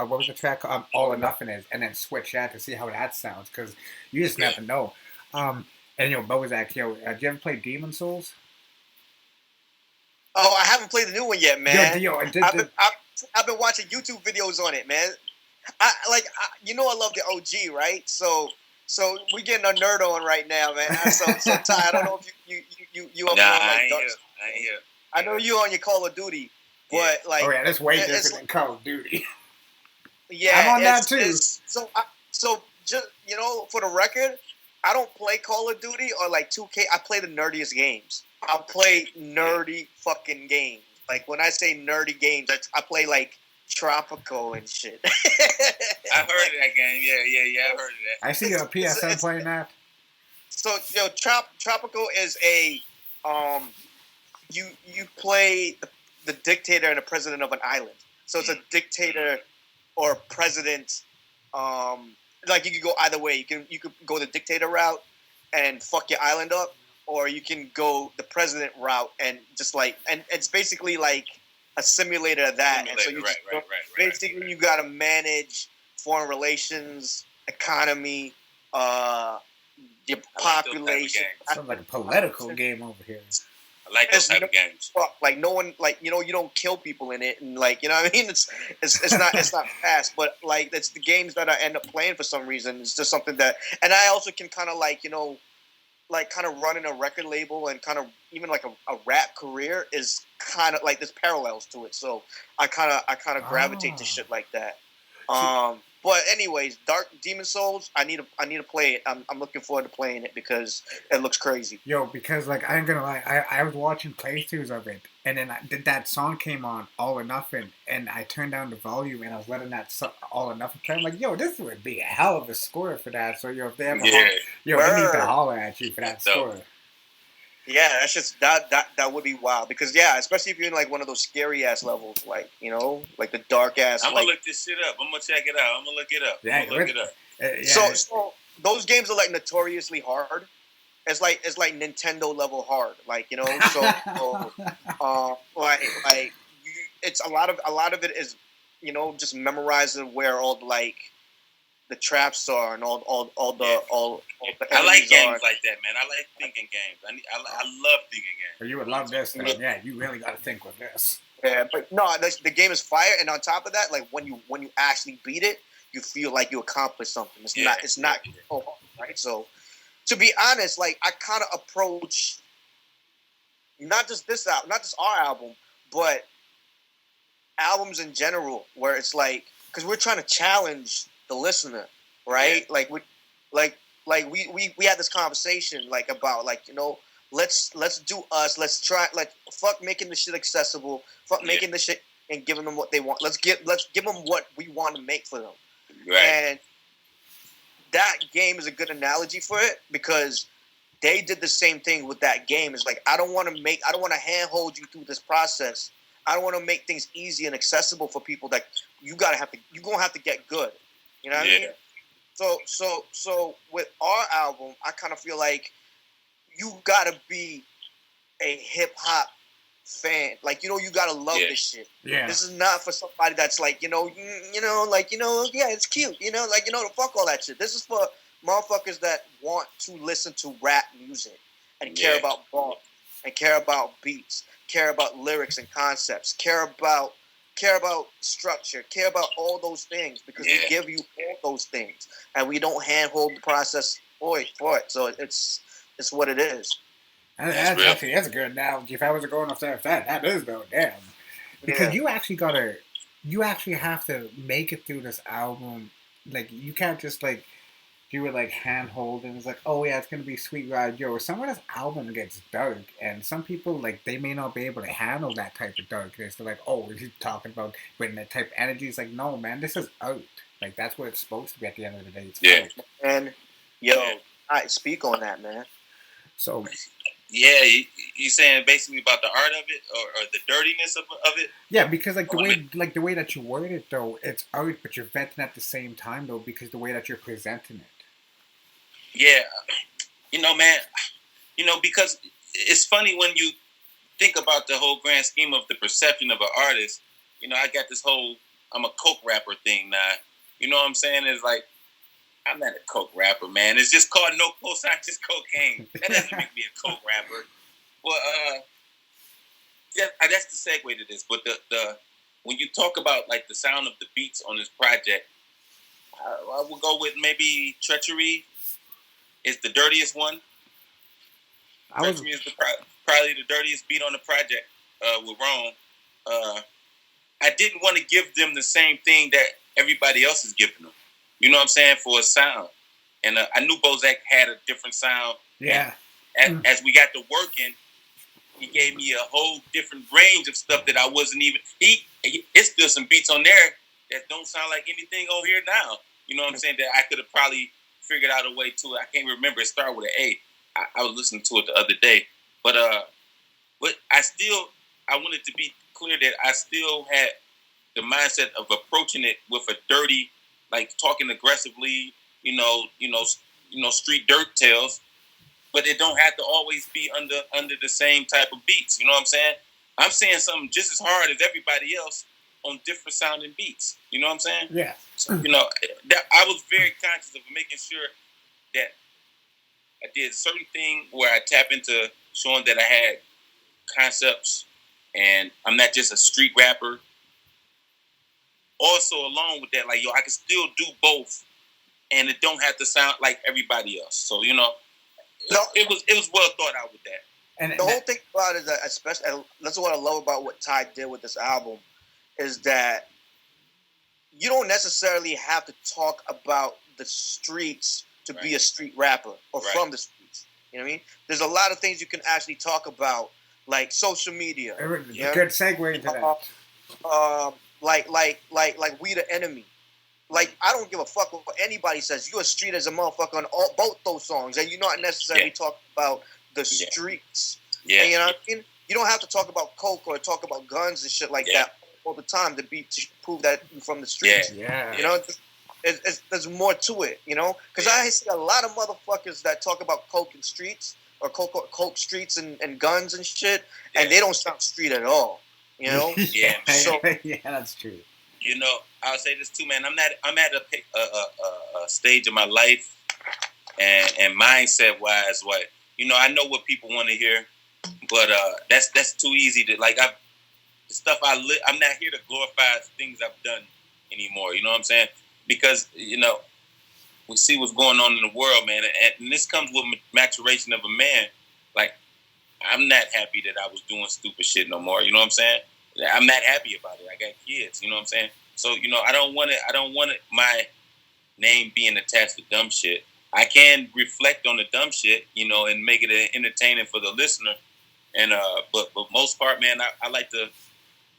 was the track? All or Nothing is, and then switch that to see how that sounds, because you just never know. And you know, Bozack, you know, did you ever play Demon Souls?
Oh, I haven't played the new one yet, man. I've been watching YouTube videos on it, man. You know, I love the OG, right? So we getting a nerd on right now, man. So Ty, I don't know if you up on like Dark. I know you on your Call of Duty, but like,
oh yeah, that's way different than Call of Duty.
Yeah,
I'm on that too.
So just, you know, for the record, I don't play Call of Duty or like 2K. I play the nerdiest games. I play nerdy fucking games. Like, when I say nerdy games, I play like Tropico and shit.
I heard of that game. Yeah, I heard of that.
I see a PSN playing that.
So, you know, Tropico is a you play the dictator and the president of an island. So it's a dictator or president. Like, you could go either way. You could go the dictator route and fuck your island up, or you can go the president route and just like, and it's basically like a simulator of that. And so you basically you got to manage foreign relations, economy, your population.
Sounds like a political game over here.
I like those type of games.
Like, no one, like, you know, you don't kill people in it, and like, you know what I mean? It's not fast, but like, that's the games that I end up playing for some reason. It's just something that, and I also can kind of like, you know, like kind of running a record label and kind of even like a rap career is kind of like, there's parallels to it. So I kind of gravitate to shit like that. But anyways, Demon Souls, I need to play it. I'm looking forward to playing it because it looks crazy.
Yo, because like, I ain't gonna lie, I was watching playthroughs of it, and then that song came on, All or Nothing, and I turned down the volume and I was letting that All or Nothing play. I'm like, yo, this would be a hell of a score for that. So yo, if they ever they need to holler at you for that score.
Yeah, that's just that would be wild, because especially if you're in like one of those scary ass levels, like, you know, like the dark ass.
I'm gonna look this shit up. I'm gonna check it out. I'm gonna look it up.
Yeah,
So those games are like notoriously hard. It's like Nintendo level hard, like, you know. It's a lot of it is, you know, just memorizing where all the, like, the traps are and all the
I like
enemies
games
are.
like that, man. I like thinking games. I love thinking games.
But you would love this thing. Yeah, you really got to think with this.
Yeah, but no, the game is fire, and on top of that, like when you actually beat it, you feel like you accomplished something. It's not right. So, to be honest, like I kind of approach not just this album, not just our album, but albums in general, where it's like because we're trying to challenge the listener, right? Yeah. Like we had this conversation like about like let's do us. Let's try like fuck making the shit accessible. Fuck making the shit and giving them what they want. Let's give them what we want to make for them.
Right.
And that game is a good analogy for it because they did the same thing with that game. It's like I don't want to handhold you through this process. I don't want to make things easy and accessible for people that you're gonna have to get good. You know what I mean? So with our album, I kind of feel like you gotta be a hip hop fan. Like, you gotta love this shit.
Yeah.
This is not for somebody that's like, yeah, it's cute. Fuck all that shit. This is for motherfuckers that want to listen to rap music and care about bars and care about beats, care about lyrics and concepts, care about structure, care about all those things because we give you all those things and we don't handhold the process for it. So it's what it is.
That's a good analogy. If I was going off that is though, damn. Because you actually have to make it through this album. Like you can't just like do it like handhold and it's like, oh yeah, it's gonna be sweet ride. Some of this album gets dark and some people like they may not be able to handle that type of darkness. They're like, oh, is he talking about when that type of energy? It's like, no man, this is art. Like that's what it's supposed to be at the end of the day. It's art.
And I speak on that, man.
So
yeah, you saying basically about the art of it or the dirtiness of it?
Yeah, because the way that you word it though, it's art, but you're venting at the same time though, because the way that you're presenting it.
Yeah, man, because it's funny when you think about the whole grand scheme of the perception of an artist. I got this whole I'm a coke rapper thing now. You know what I'm saying? It's like I'm not a coke rapper, man. It's just called no cosign, just cocaine. That doesn't make me a coke rapper. Well, that's the segue to this. But the when you talk about like the sound of the beats on this project, I will go with maybe Treachery is the dirtiest one. Treachery is probably the dirtiest beat on the project with Rome. I didn't want to give them the same thing that everybody else is giving them. You know what I'm saying? For a sound. And I knew Bozack had a different sound.
Yeah.
As we got to working, he gave me a whole different range of stuff that I wasn't even... It's still some beats on there that don't sound like anything on here now. You know what I'm saying? That I could have probably figured out a way to it. I can't remember. It started with an A. I was listening to it the other day. But I wanted to be clear that I still had the mindset of approaching it with a dirty... like talking aggressively, street dirt tales, but it don't have to always be under the same type of beats. You know what I'm saying? I'm saying something just as hard as everybody else on different sounding beats. You know what I'm saying?
Yeah.
So, that I was very conscious of making sure that I did a certain thing where I tap into showing that I had concepts and I'm not just a street rapper. Also, along with that, like, I can still do both, and it don't have to sound like everybody else. So, it was well thought out with that.
And the whole thing about it is that, especially, that's what I love about what Ty did with this album, is that you don't necessarily have to talk about the streets to be a street rapper or from the streets. You know what I mean? There's a lot of things you can actually talk about, like social media.
Good segue into that.
Like We the Enemy. Like, I don't give a fuck what anybody says. You a street as a motherfucker on both those songs, and you're not necessarily talking about the streets. Yeah. And, you know what I mean? You don't have to talk about coke or talk about guns and shit like that all the time to prove that you're from the streets.
Yeah.
There's more to it, Because I see a lot of motherfuckers that talk about coke and streets or coke streets and guns and shit, and they don't sound street at all. Yeah.
So, yeah, that's true.
You know, I'll say this too, man. I'm at a stage of my life and mindset wise, what you know, I know what people want to hear, but that's too easy to like. I'm not here to glorify things I've done anymore. You know what I'm saying? Because you know, we see what's going on in the world, man, and this comes with maturation of a man. Like, I'm not happy that I was doing stupid shit no more. You know what I'm saying? I'm not happy about it. I got kids. You know what I'm saying? So you know, I don't want my name being attached to dumb shit. I can reflect on the dumb shit, you know, and make it entertaining for the listener. And but most part, man, I like to.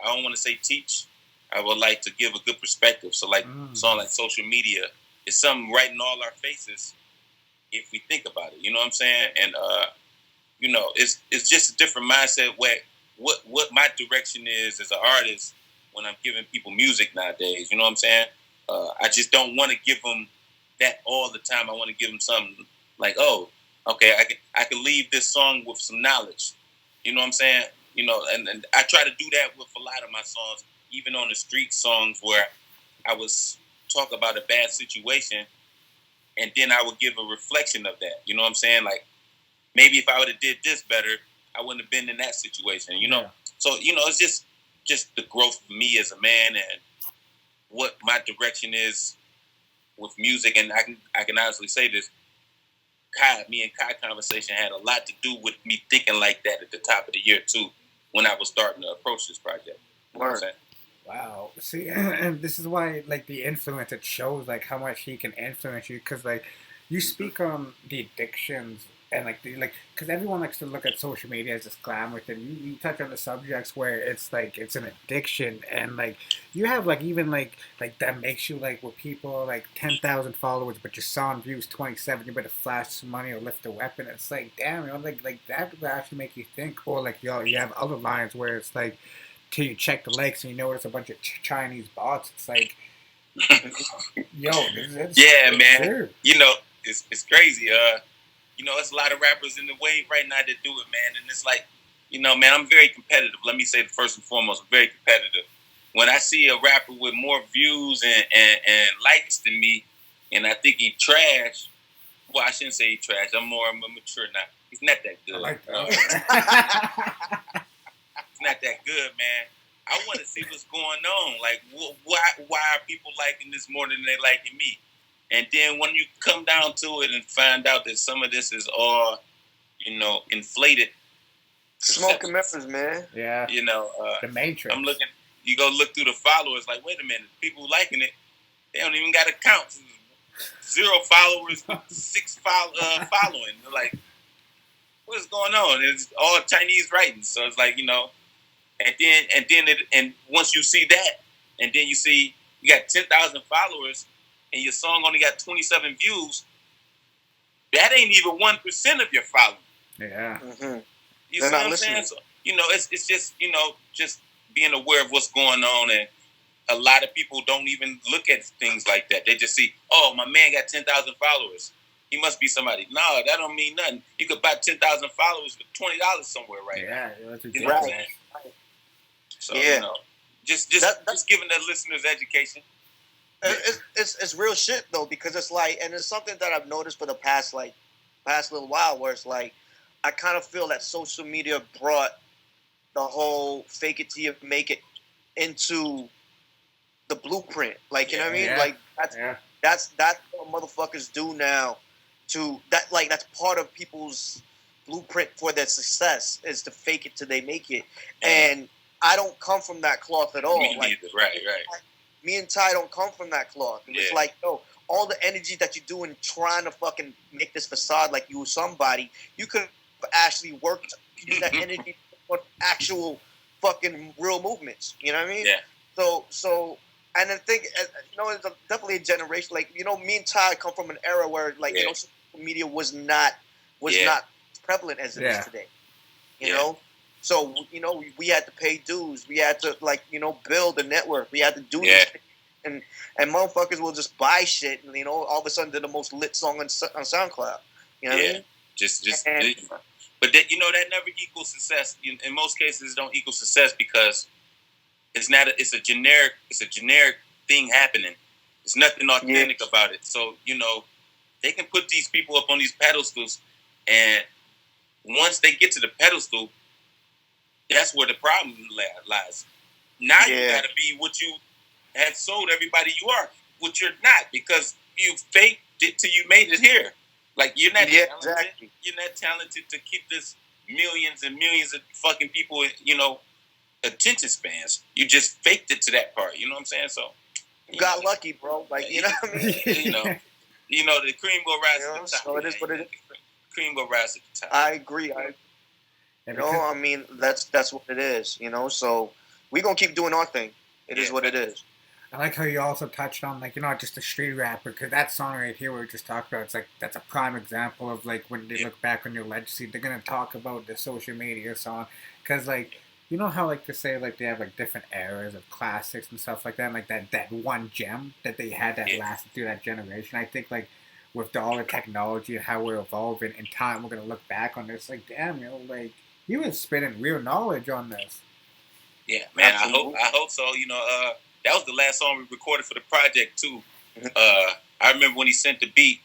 I don't want to say teach. I would like to give a good perspective. So like song like social media is something right in all our faces if we think about it. You know what I'm saying? And you know, it's just a different mindset where what my direction is as an artist when I'm giving people music nowadays. You know what I'm saying? I just don't want to give them that all the time. I want to give them something like, oh, okay, I can leave this song with some knowledge. You know what I'm saying? You know, and I try to do that with a lot of my songs, even on the street songs where I was talk about a bad situation and then I would give a reflection of that. You know what I'm saying? Like, maybe if I would have did this better, I wouldn't have been in that situation, you know? Yeah. So, you know, it's just the growth of me as a man and what my direction is with music. And I can honestly say this, me and Kai conversation had a lot to do with me thinking like that at the top of the year too, when I was starting to approach this project. You know what I'm saying?
Wow. See, and this is why, like, the influence, it shows, like, how much he can influence you. Because, like, you speak on the addictions and, like, because everyone likes to look at social media as this glamour thing. You touch on the subjects where it's, like, it's an addiction. And, like, you have, like, even, like that makes you, like, with people, like, 10,000 followers, but your song views 27, you better flash some money or lift a weapon. It's, like, damn, you know, like that would actually make you think. Or, like, you have other lines where it's, like, till you check the likes and you notice a bunch of Chinese bots. It's like, yo,
yeah, man. Weird. You know, it's crazy. You know, there's a lot of rappers in the wave right now that do it, man. And it's like, you know, man, I'm very competitive. Let me say first and foremost, I'm very competitive. When I see a rapper with more views and likes than me, and I think he trash, well, I shouldn't say he trash. I'm mature now. He's not that good. I like that. It's not that good, man. I want to see what's going on. Like, why are people liking this more than they liking me? And then when you come down to it and find out that some of this is all, you know, inflated.
Smoke and Memphis, man.
Yeah.
You know,
the Matrix.
I'm looking. You go look through the followers. Like, wait a minute, people liking it. They don't even got a count. 0 followers, 6 following. They're like, what is going on? It's all Chinese writing. So it's like, you know. And once you see that, and then you see you got 10,000 followers, and your song only got 27 views, that ain't even 1% of your following.
Yeah.
Mm-hmm.
You see what I'm saying? So, you know, it's just, you know, just being aware of what's going on, and a lot of people don't even look at things like that. They just see, oh, my man got 10,000 followers. He must be somebody. No, that don't mean nothing. You could buy 10,000 followers for $20 somewhere right now.
Yeah, that's
you know what I'm saying? So, you know, just giving the listeners education.
It's real shit though, because it's like, and it's something that I've noticed for the past little while, where it's like, I kind of feel that social media brought the whole fake it till you make it into the blueprint. Like, you know what I mean?
Yeah.
Like that's what motherfuckers do now. That's part of people's blueprint for their success is to fake it till they make it. And I don't come from that cloth at all.
Me neither. Right.
Me and Ty don't come from that cloth. And it's like, yo, all the energy that you do in trying to fucking make this facade like you were somebody, you could have actually worked to use that energy for actual fucking real movements. You know what I mean?
Yeah.
So, and I think, you know, it's definitely a generation. Like, you know, me and Ty come from an era where, like, you know, social media was not prevalent as it is today. You know? So, you know, we had to pay dues. We had to, like, you know, build a network. We had to do this thing. And motherfuckers will just buy shit and, you know, all of a sudden they're the most lit song on SoundCloud. You know what I mean?
But that, you know, that never equals success. In most cases, it don't equal success because it's not. It's a generic thing happening. There's nothing authentic about it. So they can put these people up on these pedestals, and once they get to the pedestal, that's where the problem lies. Now you got to be what you have sold everybody you are, which you're not, because you faked it till you made it here. Like you're not talented. Exactly. You're not talented to keep this millions and millions of fucking people, attention spans. You just faked it to that part. You know what I'm saying? So
you got lucky, bro. Like you know what I mean?
The cream will rise to the top.
So it is what it is.
Cream will rise to the top.
I agree. I mean that's what it is. So we gonna keep doing our thing. It is what it is.
I like how you also touched on, like, just a street rapper, because that song right here we were just talking about, it's like, that's a prime example of, like, when they look back on your legacy, they're going to talk about the social media song, because, like, you know how, like, to say, like, they have, like, different eras of classics and stuff like that, and, like, that one gem that they had that lasted through that generation. I think, like, with all the technology and how we're evolving in time, we're going to look back on this, like, damn, like, you was spitting real knowledge on this.
Yeah, man, I hope so, that was the last song we recorded for the project too. I remember when he sent the beat,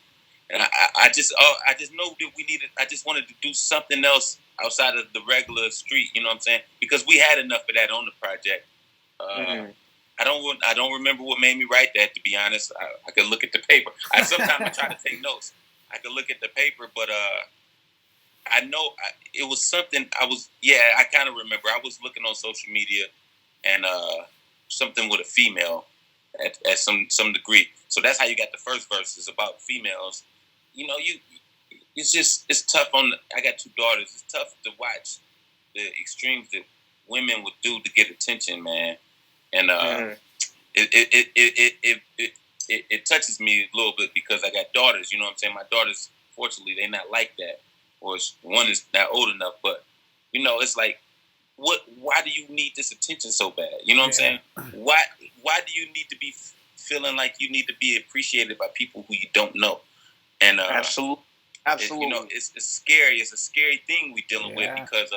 and I just know that we needed. I just wanted to do something else outside of the regular street. You know what I'm saying? Because we had enough of that on the project. I don't remember what made me write that. To be honest, I could look at the paper. Sometimes try to take notes. I could look at the paper, but I know it was something. I kind of remember. I was looking on social media, and something with a female at some degree. So that's how you got the first verse, is about females. It's tough I got 2 daughters. It's tough to watch the extremes that women would do to get attention, man. And it touches me a little bit because I got daughters, you know what I'm saying? My daughters, fortunately, they're not like that. Or one is not old enough, but it's like, why do you need this attention so bad? You know what I'm saying? Why do you need to be feeling like you need to be appreciated by people who you don't know? And
absolutely.
It's scary. It's a scary thing we're dealing with because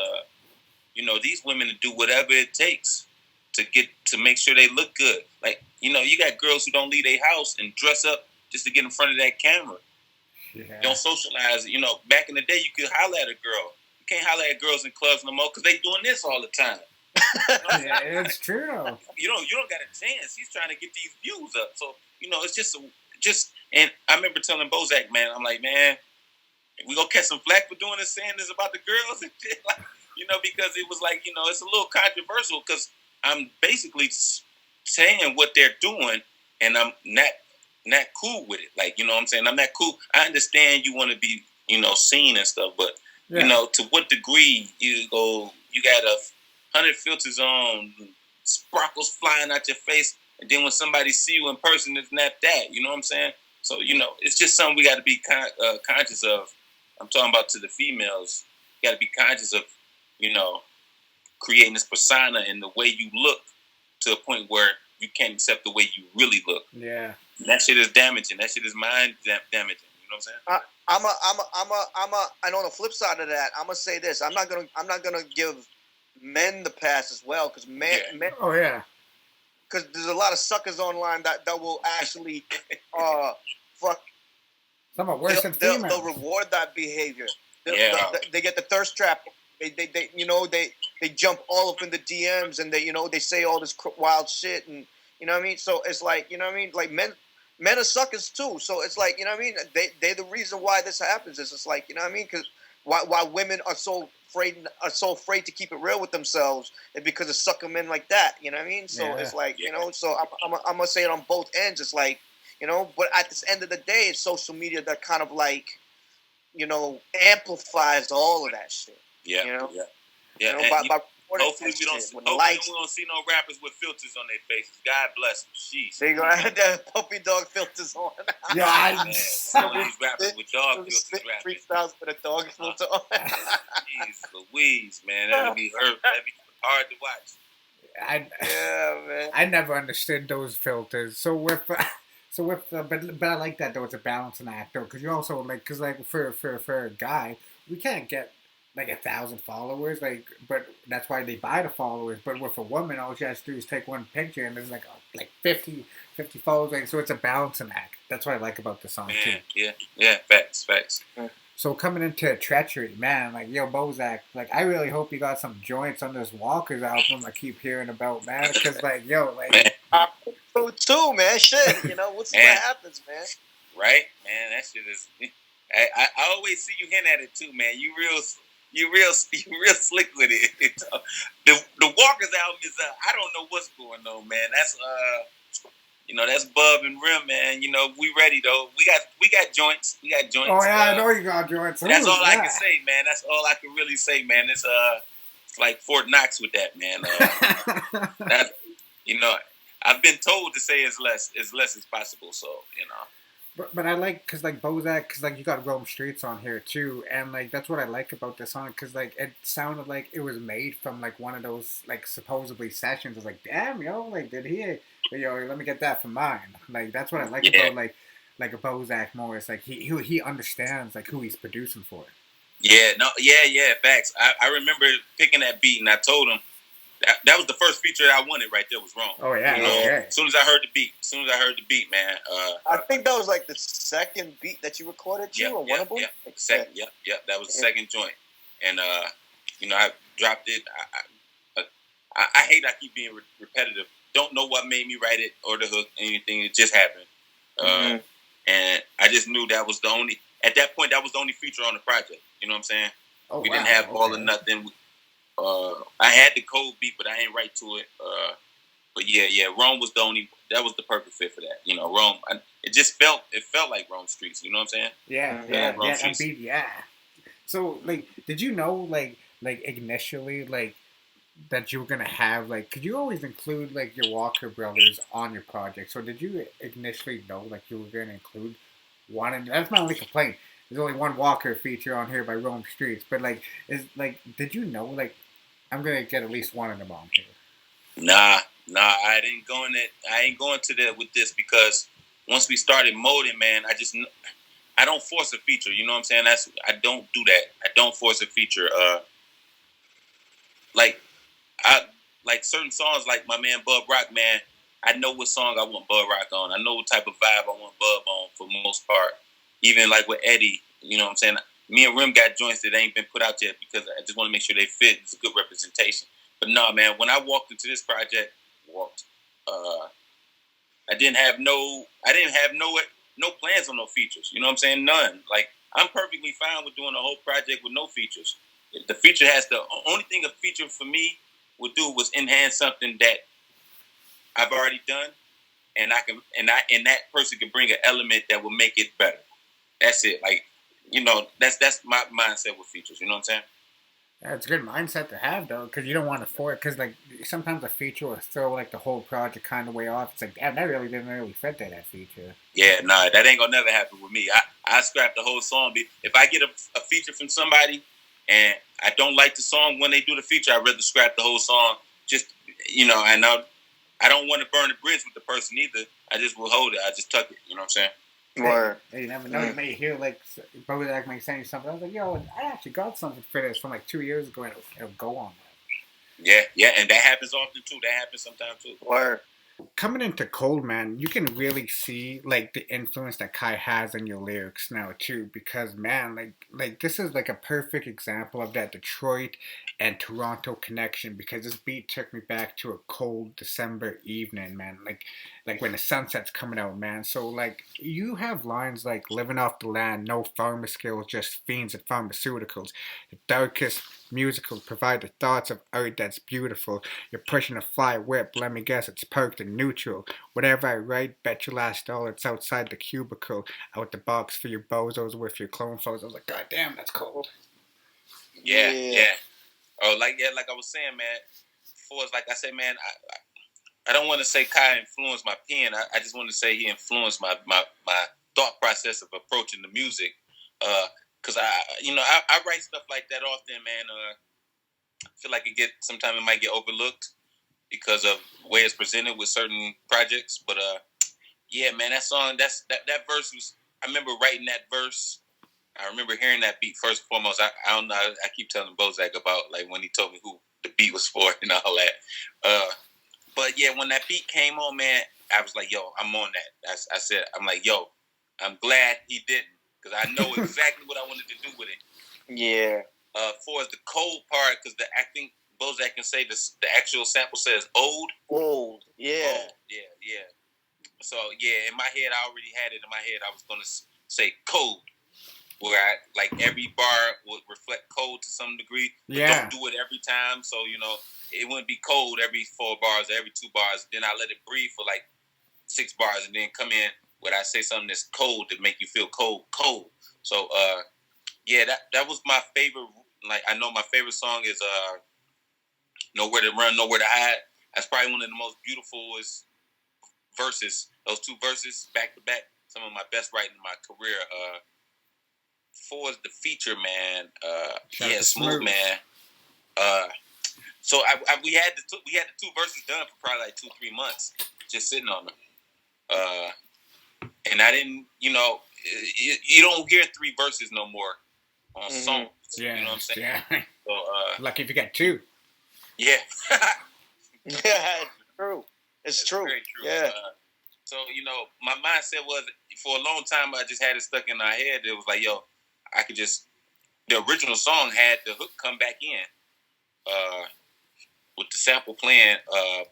these women do whatever it takes to make sure they look good. Like you got girls who don't leave their house and dress up just to get in front of that camera. Don't socialize. Back in the day, you could holler at a girl. Can't holler at girls in clubs no more because they doing this all the time.
Yeah, it's true.
You don't got a chance. He's trying to get these views up. So it's just. And I remember telling Bozack, man, I'm like, man, we gonna catch some flack for doing this, saying this about the girls and shit, like, because it was like, it's a little controversial because I'm basically saying what they're doing, and I'm not cool with it. Like, you know what I'm saying? I'm not cool. I understand you want to be, seen and stuff, but. To what degree you got 100 filters on, sparkles flying out your face, and then when somebody see you in person, it's not that. You know what I'm saying? So, it's just something we got to be conscious of. I'm talking about to the females. You got to be conscious of, creating this persona and the way you look to a point where you can't accept the way you really look.
Yeah.
And that shit is damaging. That shit is mind damaging. You know what I'm saying?
And on the flip side of that, I'm gonna say this. I'm not gonna give men the pass as well, because men.
Oh yeah.
Because there's a lot of suckers online that will actually fuck.
Some are worse than females.
They'll reward that behavior. They get the thirst trap. They jump all up in the DMs and they say all this wild shit, and you know what I mean. So it's like, you know what I mean, like men are suckers too. So it's like, you know what I mean, they're the reason why this happens. It's just like, you know what I mean, because why women are so afraid to keep it real with themselves, and because of sucker men like that. You know what I mean. So it's like, so I'm gonna say it on both ends. It's like, but at this end of the day, it's social media that kind of like, amplifies all of that shit.
Hopefully we don't see no rappers with filters on their faces. God bless them. Jeez.
They gonna have that puppy dog filters on.
Some of these rappers with dog filters rapping.
$3,000 for the dog filter on.
Jeez Louise, man, that'd be hard to watch.
Man.
I never understood those filters. But I like that though. It's a balancing act though, because you also like, because like for a guy, we can't get like 1,000 followers, like, but that's why they buy the followers. But with a woman, all she has to do is take one picture, and there's like 50 followers. Like, so it's a balancing act. That's what I like about the song too.
Yeah, facts.
So coming into Treachery, man, like, yo, Bozack, like, I really hope you got some joints on this Walker's album I keep hearing about, man, because, like, yo, like...
So too, man, shit, you know, what happens, man.
Right, man, that shit is... I always see you hint at it, too, man. You real slick with it. The Walker's album is, I don't know what's going on, man. That's, that's Bub and Rim, man. You know, we ready though. We got joints. We got joints.
Oh yeah, I know you got joints.
That's all I can say, man. That's all I can really say, man. It's like Fort Knox with that, man. That, I've been told to say as less as possible. So
But I like, cause like Bozack, cause like you got Rome Streets on here too, and like that's what I like about this song, cause like it sounded like it was made from like one of those like supposedly sessions. I was like, damn, yo, like did he? Let me get that for mine. Like that's what I like about like a Bozack more. It's like he understands like who he's producing for.
Yeah, facts. I remember picking that beat, and I told him that was the first feature that I wanted right there was Rome.
Oh yeah,
As soon as I heard the beat, man.
I think that was like the second beat that you recorded, or one of them.
Yeah, second. Yep. That was the second joint, and I dropped it. I hate I keep being repetitive. Don't know what made me write it or the hook, anything. It just happened. And I just knew that was the only, at that point, that was the only feature on the project. You know what I'm saying? We didn't have All or Nothing. I had the code beat, but I ain't write to it. But yeah, Rome was that was the perfect fit for that. Rome, it felt like Rome Streets. You know what I'm saying?
Yeah. So, like, did you know, like initially, like, that you were gonna have, like, could you always include like your Walker brothers on your project? So did you initially know like you were gonna include one? And that's my only complaint. There's only one Walker feature on here by Rome Streets, but like, did you know like I'm gonna get at least one of them on here?
Nah, I didn't go in it. I ain't going to that with this because once we started molding, man, I don't force a feature. You know what I'm saying? I don't do that. I don't force a feature. Like certain songs, like my man Bub Rock, man, I know what song I want Bub Rock on. I know what type of vibe I want Bub on for the most part. Even like with Eddie, you know what I'm saying? Me and Rim got joints that ain't been put out yet because I just want to make sure they fit. It's a good representation. But no, man, when I walked into this project, I didn't have no plans on no features. You know what I'm saying? None. Like, I'm perfectly fine with doing a whole project with no features. The feature only thing a feature for me would do was enhance something that I've already done, and that person can bring an element that will make it better. That's it. Like, that's my mindset with features. You know what I'm saying?
Yeah, it's a good mindset to have though, because you don't want to force. Because like sometimes a feature will throw like the whole project kind of way off. It's like, damn, that really didn't really fit that feature.
Yeah, nah, that ain't gonna never happen with me. I scrap the whole song. If I get a feature from somebody and I don't like the song when they do the feature, I'd rather scrap the whole song. Just, I know I don't want to burn the bridge with the person either. I just will hold it. I just tuck it. You know what I'm saying?
Hey, you never know. You may hear like Bozack may saying something. I was like, yo, I actually got something for this from like 2 years ago, and it'll go on
that. Yeah, and that happens often too. That happens sometimes too.
Or coming into Cold, man, you can really see like the influence that Kai has in your lyrics now too, because man, like this is like a perfect example of that Detroit and Toronto connection, because this beat took me back to a cold December evening, man, like when the sunset's coming out, man. So like you have lines like living off the land, no farmer skills, just fiends at pharmaceuticals. The darkest musicals provide the thoughts of art that's beautiful. You're pushing a fly whip, let me guess it's perked and neutral. Whatever I write, bet your last dollar it's outside the cubicle, out the box for your bozos with your clone foes. I was like, god damn, that's cold.
Yeah. Oh, like I was saying, man, before, like I said, man, I don't want to say Kai influenced my pen. I just want to say he influenced my thought process of approaching the music. Because I write stuff like that often, man. I feel like sometimes it might get overlooked because of the way it's presented with certain projects. But yeah, man, that song, that verse was. I remember writing that verse. I remember hearing that beat first and foremost. I don't know. I keep telling Bozack about like when he told me who the beat was for and all that. But yeah, when that beat came on, man, I was like, yo, I'm on that. I said, I'm like, yo, I'm glad he didn't because I know exactly what I wanted to do with it.
Yeah.
For the cold part, because I think Bozack can say the actual sample says old.
Old. Yeah.
Old. Yeah. So yeah, in my head, I already had it in my head. I was gonna say cold. Where I like every bar would reflect cold to some degree, but don't do it every time. So it wouldn't be cold every 4 bars, every 2 bars. Then I let it breathe for like 6 bars, and then come in where I say something that's cold to make you feel cold. So yeah, that was my favorite. Like I know my favorite song is Nowhere to Run, Nowhere to Hide. That's probably one of the most beautiful verses. Those 2 verses back to back, some of my best writing in my career. For the feature, man, Smooth, man. So we had the 2 verses done for probably like 2-3 months, just sitting on them. And I didn't, you don't hear 3 verses no more on songs.
Yeah,
you know what I'm saying?
Yeah. So, lucky if you got 2.
Yeah.
Yeah, true. It's true.
Very true.
Yeah.
So my mindset was for a long time I just had it stuck in my head. It was like, yo, I could just the original song had the hook come back in with the sample playing.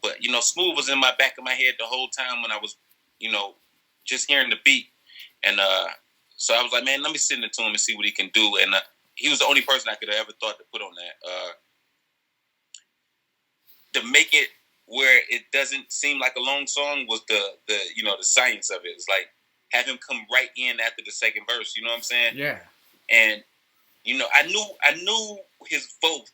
But Smooth was in my back of my head the whole time when I was just hearing the beat, and so I was like, man, let me send it to him and see what he can do. And he was the only person I could have ever thought to put on that. To make it where it doesn't seem like a long song was the science of it. It's like have him come right in after the second verse. You know what I'm saying?
Yeah.
And I knew his vote.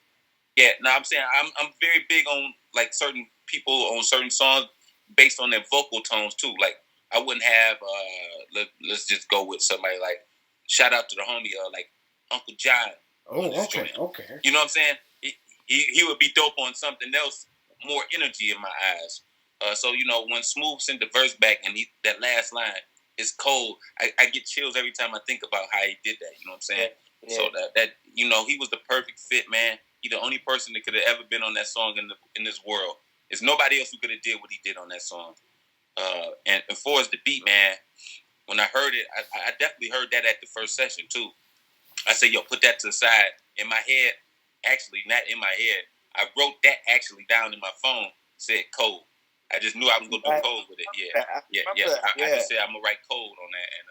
Yeah, now I'm saying I'm very big on like certain people on certain songs based on their vocal tones too. Like I wouldn't have let's just go with somebody like shout out to the homie like Uncle John.
Oh, okay.
You know what I'm saying? He would be dope on something else, more energy in my eyes. So when Smooth sent the verse back and that last line is cold, I get chills every time I think about how he did that. You know what I'm saying? Yeah. So that he was the perfect fit, man. He the only person that could have ever been on that song in this world. There's nobody else who could have did what he did on that song. And as far as the beat, man, when I heard it, I definitely heard that at the first session too. I said, yo, put that to the side. In my head, actually, not in my head, I wrote that actually down in my phone, said cold. I just knew I was going to do cold with it. I just said I'm going to write cold on that. And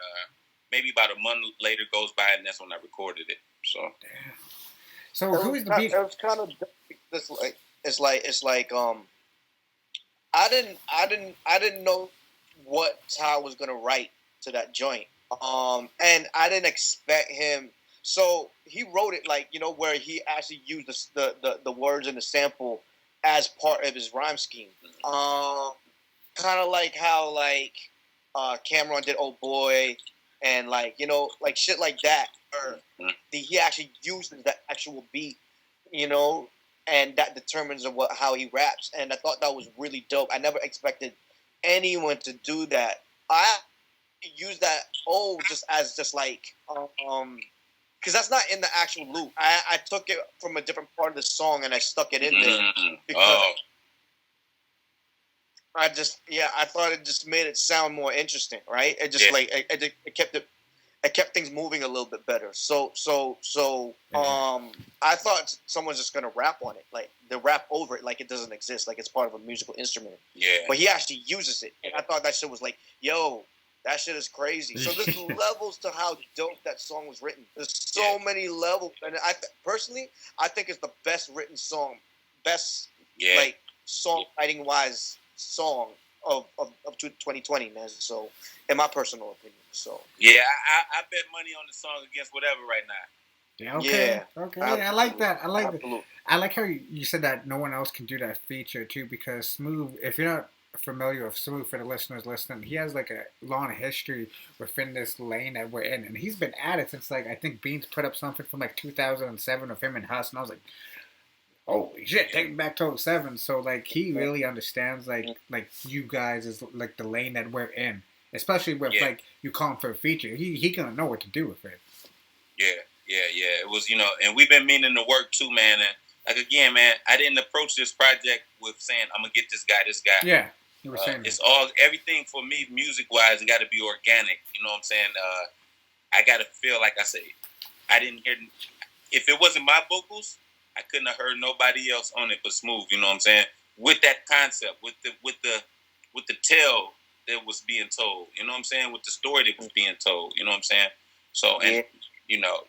maybe about a month later goes by, and that's when I recorded it.
So who's the beat?
It was kind of it's like I didn't know what Ty was gonna write to that joint. And I didn't expect him. So he wrote it like where he actually used the words in the sample as part of his rhyme scheme. Kind of like how Cameron did "Oh Boy" and like shit like that. Or he actually uses the actual beat, and that determines how he raps. And I thought that was really dope. I never expected anyone to do that. I use that just like because that's not in the actual loop. I took it from a different part of the song and I stuck it in there because I thought it just made it sound more interesting, right? It just it kept things moving a little bit better. So I thought someone's just gonna rap on it, like they rap over it, like it doesn't exist, like it's part of a musical instrument.
Yeah.
But he actually uses it, and I thought that shit was like, yo, that shit is crazy. So there's levels to how dope that song was written. There's so many levels, and I personally think it's the best written song, like songwriting wise song of 2020, man. So in my personal opinion. So
yeah, I bet money on the song against whatever right now.
Yeah, okay.
Absolutely.
I like that.
Absolutely.
I like how you said that no one else can do that feature too, because Smooth, if you're not familiar with Smooth, for the listeners listening, he has like a long history within this lane that we're in, and he's been at it since I think Beans put up something from 2007 of him and Huss, and I was like, holy shit, take it back to 07. So he really understands like you guys is like the lane that we're in, especially with you call him for a feature. He gonna know what to do with it.
Yeah. It was, and we've been meaning to work too, man. And like again, man, I didn't approach this project with saying I'm gonna get this guy.
Yeah, you were saying
it's everything for me, music wise. It got to be organic. You know what I'm saying? I got to feel like I say, I didn't hear. If it wasn't my vocals, I couldn't have heard nobody else on it but Smooth. You know what I'm saying? With that concept, with the tale that was being told. You know what I'm saying? With the story that was being told. You know what I'm saying? So and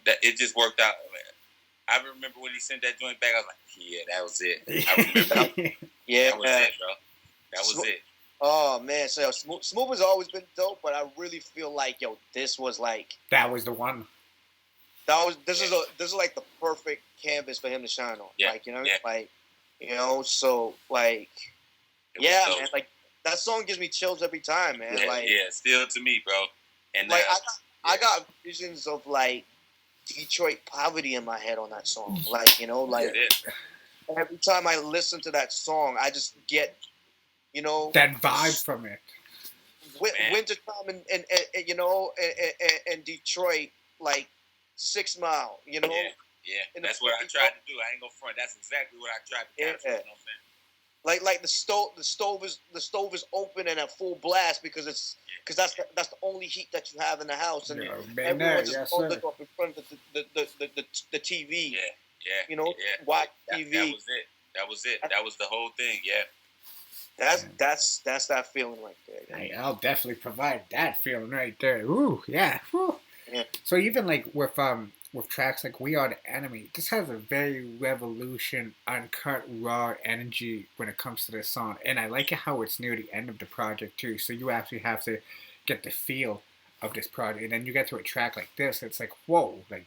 that it just worked out. Man. I remember when he sent that joint back. I was like, yeah, that was it. I remember. That was it, bro. That was it.
Oh man, so Smooth has always been dope, but I really feel like this was like
that was the one.
This is like the perfect canvas for him to shine on.
Yeah.
Like so like man, like that song gives me chills every time, man.
Still to me, bro. And
like I got visions of like Detroit poverty in my head on that song. Like every time I listen to that song, I just get
that vibe from it.
Wintertime in Detroit, like 6 Mile,
Yeah. That's what I tried to do. I ain't gonna front. That's exactly what I tried to capture. You know what I'm saying?
Like the stove is open and at full blast because that's the only heat that you have in the house, and everyone's just bundled up in front of the TV. Watch TV.
That was it. That was the whole thing. Yeah.
That's that feeling right there.
Hey, I'll definitely provide that feeling right there. Ooh, yeah. Ooh.
Yeah.
So even like with tracks like We Are the Enemy, this has a very revolution, uncut, raw energy when it comes to this song. And I like it how it's near the end of the project too. So you actually have to get the feel of this project. And then you get to a track like this, it's like, whoa, like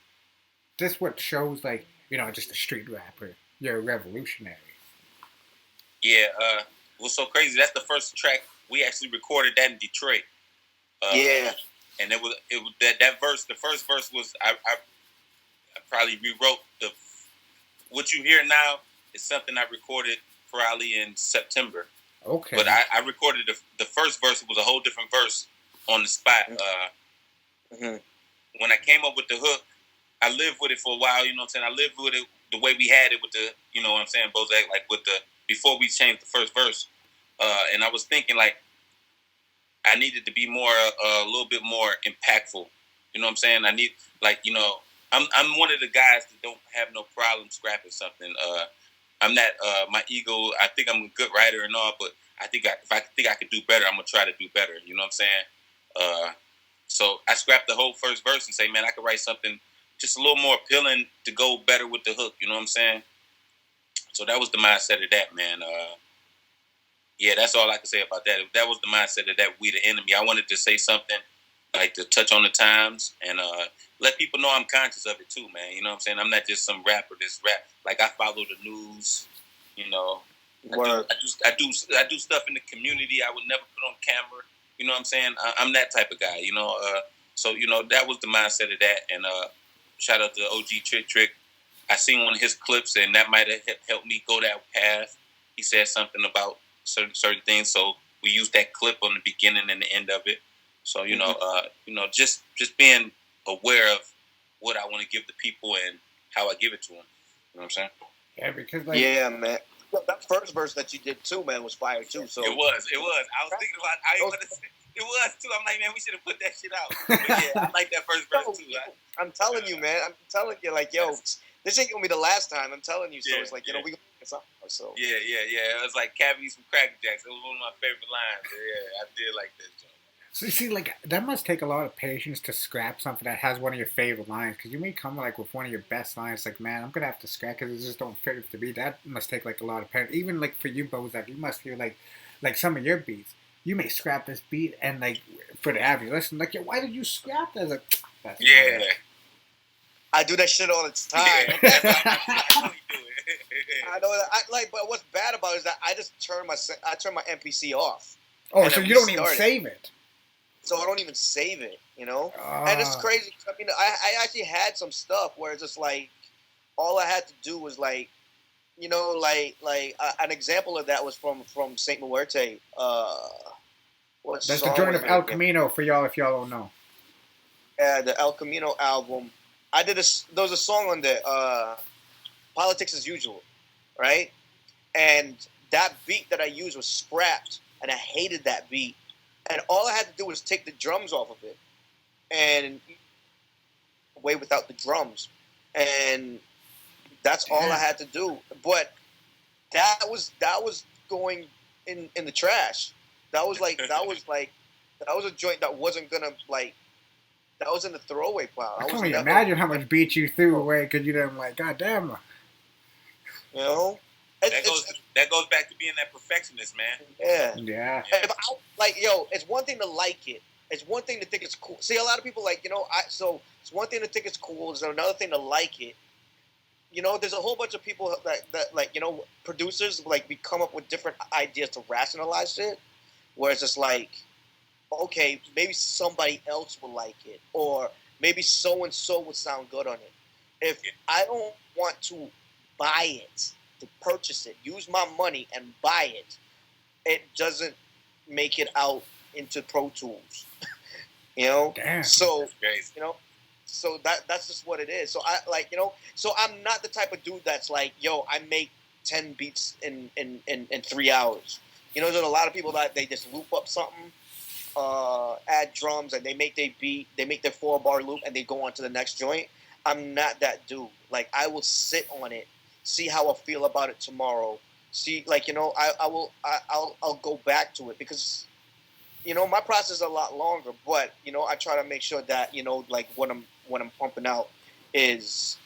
this what shows like, just a street rapper. You're a revolutionary.
Yeah, what's so crazy, that's the first track we actually recorded that in Detroit. And it was that verse. The first verse was I probably rewrote what you hear now is something I recorded probably in September.
Okay.
But I recorded the first verse. It was a whole different verse on the spot. When I came up with the hook, I lived with it for a while. You know what I'm saying? I lived with it the way we had it with the, you know what I'm saying, Bozack, like with before we changed the first verse. And I was thinking like, I needed to be a little bit more impactful. You know what I'm saying? I need, I'm one of the guys that don't have no problem scrapping something. I'm not, my ego, I think I'm a good writer and all, but I think if I think I could do better, I'm going to try to do better. You know what I'm saying? So I scrapped the whole first verse and say, man, I could write something just a little more appealing to go better with the hook. You know what I'm saying? So that was the mindset of that, man. Yeah, that's all I can say about that. That was the mindset of that We the Enemy. I wanted to say something, like to touch on the times and let people know I'm conscious of it too, man. You know what I'm saying? I'm not just some rapper that's rap. Like I follow the news, I do stuff in the community I would never put on camera. You know what I'm saying? I'm that type of guy, So, that was the mindset of that. And shout out to OG Trick. I seen one of his clips and that might have helped me go that path. He said something about certain things, so we used that clip on the beginning and the end of it. So just being aware of what I want to give the people and how I give it to them. You know what I'm saying?
Yeah, because
man. That first verse that you did too, man, was fire too. So
it was. I was thinking about. It was too. I'm like, man, we should have put that shit out. But yeah, I like that first verse too.
I'm telling you, man. I'm telling you, like, yo. This ain't gonna be the last time. I'm telling you. So it's like, we gonna get something. So
yeah. It was like cavities from Cracker Jacks. It was one of my favorite lines. Yeah, I did like that joke.
So you see, like that must take a lot of patience to scrap something that has one of your favorite lines. Because you may come like with one of your best lines, like, man, I'm gonna have to scrap because it just don't fit with the beat. That must take like a lot of patience. Even like for you, Bozack, you must feel like some of your beats. You may scrap this beat and like for the average listener, like, yo, why did you scrap that? Like, that's
I do that shit all the time.
Yeah,
I know that. But what's bad about it is that I just turn my MPC off.
Oh, so you don't even save it.
So I don't even save it, And it's crazy. I mean, I actually had some stuff where it's just like all I had to do was like, an example of that was from Saint Muerte.
That's the joint of El Camino for y'all if y'all don't know.
Yeah, the El Camino album. there was a song on there, Politics as Usual, right? And that beat that I used was scrapped, and I hated that beat. And all I had to do was take the drums off of it, and away without the drums, and that's all I had to do. But that was going in the trash. That was a joint that wasn't gonna that was in the throwaway pile.
I can't even imagine how much beat you threw away because you didn't God damn.
You know.
That goes back to being that perfectionist, man.
Yeah. It's one thing to like it. It's one thing to think it's cool. See, a lot of people so it's one thing to think it's cool. It's another thing to like it. There's a whole bunch of people that producers, we come up with different ideas to rationalize it. Where it's just okay, maybe somebody else will like it. Or maybe so-and-so would sound good on it. If I don't want to buy it, to purchase it, use my money and buy it, it doesn't make it out into Pro Tools.
Damn.
So so that's just what it is. So so I'm not the type of dude that's I make 10 beats in 3 hours. There's a lot of people that they just loop up something, add drums, and they make their beat, they make their 4-bar loop, and they go on to the next joint. I'm not that dude. I will sit on it, see how I feel about it tomorrow. See, I'll go back to it because, my process is a lot longer. But I try to make sure that what I'm pumping out is,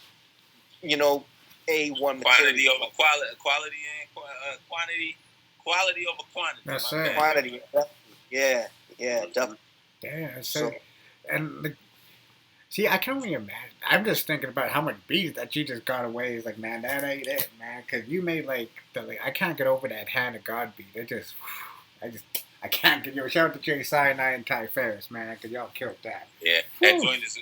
A1
quantity
material.
over quality and quality over quantity.
That's it.
Quantity. Yeah, definitely.
Damn. And see, I can only imagine. I'm just thinking about how much beats that you just got away. It's man, that ain't it, man. Because you made I can't get over that Hand of God beat. I can't get shout out to Jay Sinai and Ty Farris, man, because y'all killed that.
Yeah, that joint is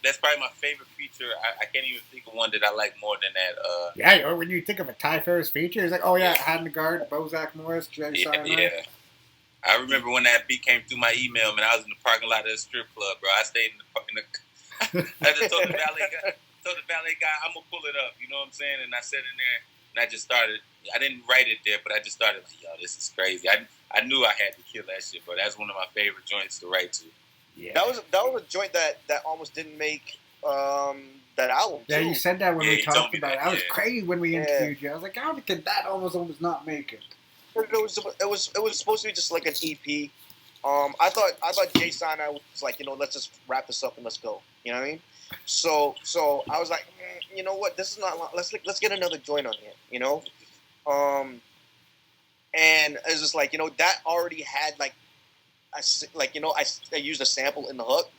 that's probably my favorite feature. I can't even think of one that I like more than that.
Yeah, or when you think of a Ty Farris feature, it's Hand of God, Bozack Morris, Jay Sinai.
Yeah. I remember when that beat came through my email, man. I was in the parking lot of the strip club, bro. I stayed in the I just told the valet guy, I'm gonna pull it up. You know what I'm saying? And I sat in there and I just started. I didn't write it there, but I just started yo, this is crazy. I knew I had to kill that shit, but that's one of my favorite joints to write to.
Yeah,
that was a joint that almost didn't make that album.
Yeah,
too.
you said that when we talked about it. I was
yeah.
crazy when we interviewed you. I was like, how could that almost not make it?
It was supposed to be just like an EP. I thought Jay Sinai was let's just wrap this up and let's go. You know what I mean? So I was like, you know what? This is not. Let's get another joint on here. And it's just that already had I used a sample in the hook,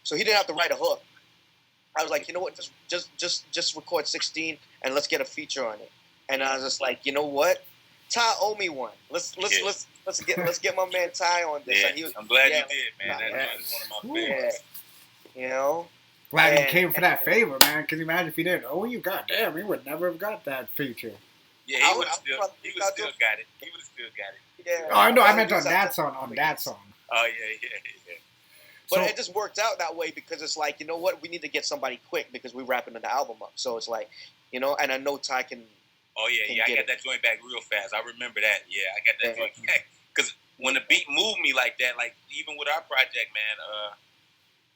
so he didn't have to write a hook. I was like, you know what? Just record 16 and let's get a feature on it. And I was just like, you know what? Ty owe me one. Let's get my man Ty on this.
Yeah, I'm glad you did, man. That's one of my favorites.
Glad he came for that favor, man. Because imagine if he didn't owe you, goddamn, he would never have got that feature.
Yeah, he would have still got it. He would have still got it.
Yeah.
Oh, I know. I meant on that song. On that song.
Oh yeah.
But it just worked out that way because it's you know what? We need to get somebody quick because we're wrapping the album up. So it's and I know Ty can.
Oh yeah. I got that joint back real fast. I remember that. Yeah, I got that joint back because when the beat moved me like that, even with our project, man,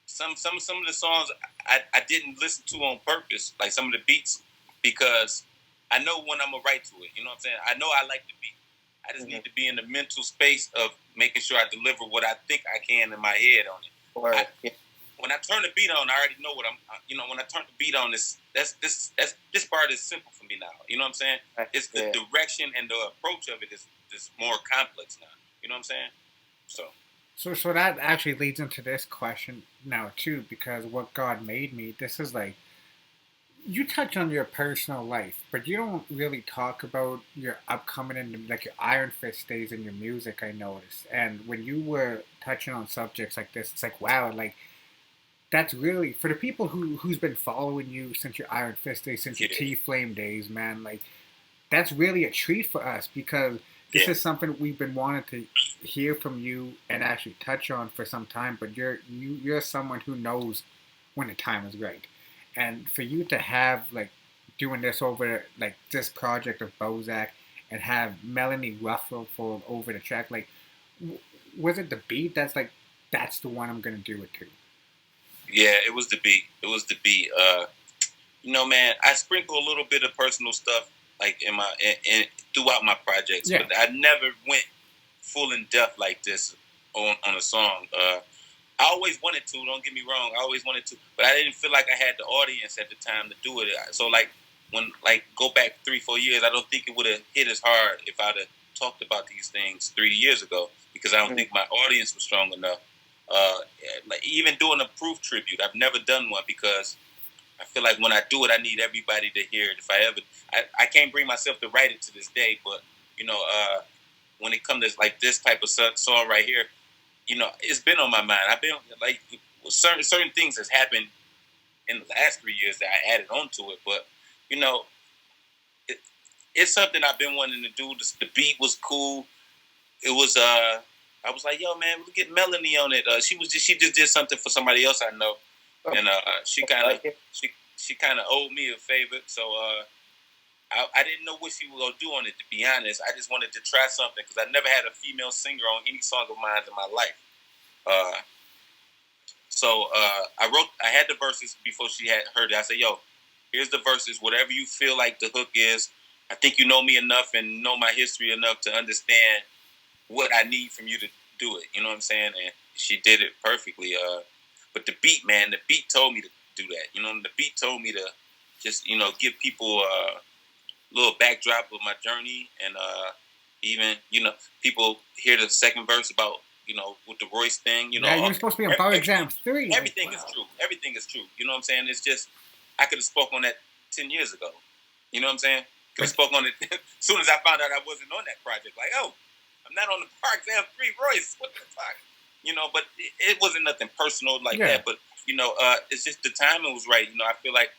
some of the songs I didn't listen to on purpose, some of the beats, because I know when I'm gonna write to it. You know what I'm saying? I know I like the beat. I just need to be in the mental space of making sure I deliver what I think I can in my head on it. When I turn the beat on, I already know what I'm. When I turn the beat on, this part is simple for me now. You know what I'm saying? It's the direction and the approach of it is more complex now. You know what I'm saying?
So that actually leads into this question now too, because what God made me. This is you touch on your personal life, but you don't really talk about your upcoming and your Iron Fist days in your music. I noticed, and when you were touching on subjects like this, it's wow, that's really for the people who's been following you since your Iron Fist days, since your T-Flame days, man. That's really a treat for us because this is something we've been wanting to hear from you and actually touch on for some time. But you're someone who knows when the time is right. And for you to have like doing this over like this project of Bozack and have Melanie Ruffalo for over the track, like was it the beat that's like that's the one I'm gonna do it to?
Yeah, it was the beat. It was the beat. You know, man, I sprinkle a little bit of personal stuff like in throughout my projects, but I never went full in depth like this on a song. I always wanted to. Don't get me wrong. I always wanted to, but I didn't feel like I had the audience at the time to do it. So like when go back 3-4 years, I don't think it would have hit as hard if I'd have talked about these things 3 years ago because I don't think my audience was strong enough. Like even doing a proof tribute, I've never done one because I feel like when I do it, I need everybody to hear it. If I can't bring myself to write it to this day, but you know, when it comes to like this type of song right here, you know, it's been on my mind. I've been like certain things has happened in the last 3 years that I added onto it, but you know, it's something I've been wanting to do. The beat was cool. It was I was like, yo, man, we'll get Melanie on it. She just did something for somebody else I know, and she kind of owed me a favor. So I didn't know what she was gonna do on it. To be honest, I just wanted to try something because I never had a female singer on any song of mine in my life. So I had the verses before she had heard it. I said, yo, here's the verses. Whatever you feel like the hook is, I think you know me enough and know my history enough to understand what I need from you to do it. You know what I'm saying? And she did it perfectly. But the beat told me to do that. You know, the beat told me to just, you know, give people a little backdrop of my journey. And even, you know, people hear the second verse about, you know, with the Royce thing, you know.
Yeah, you're supposed to be on Bar Exams 3.
Everything is true. Everything is true. You know what I'm saying? It's just, I could have spoke on that 10 years ago. You know what I'm saying? Could have spoke on it as soon as I found out I wasn't on that project. Like, oh, I'm not on the Bar Exams 3 Royce. What the fuck? You know, but it wasn't nothing personal like that. But, you know, it's just the timing was right. You know, I feel like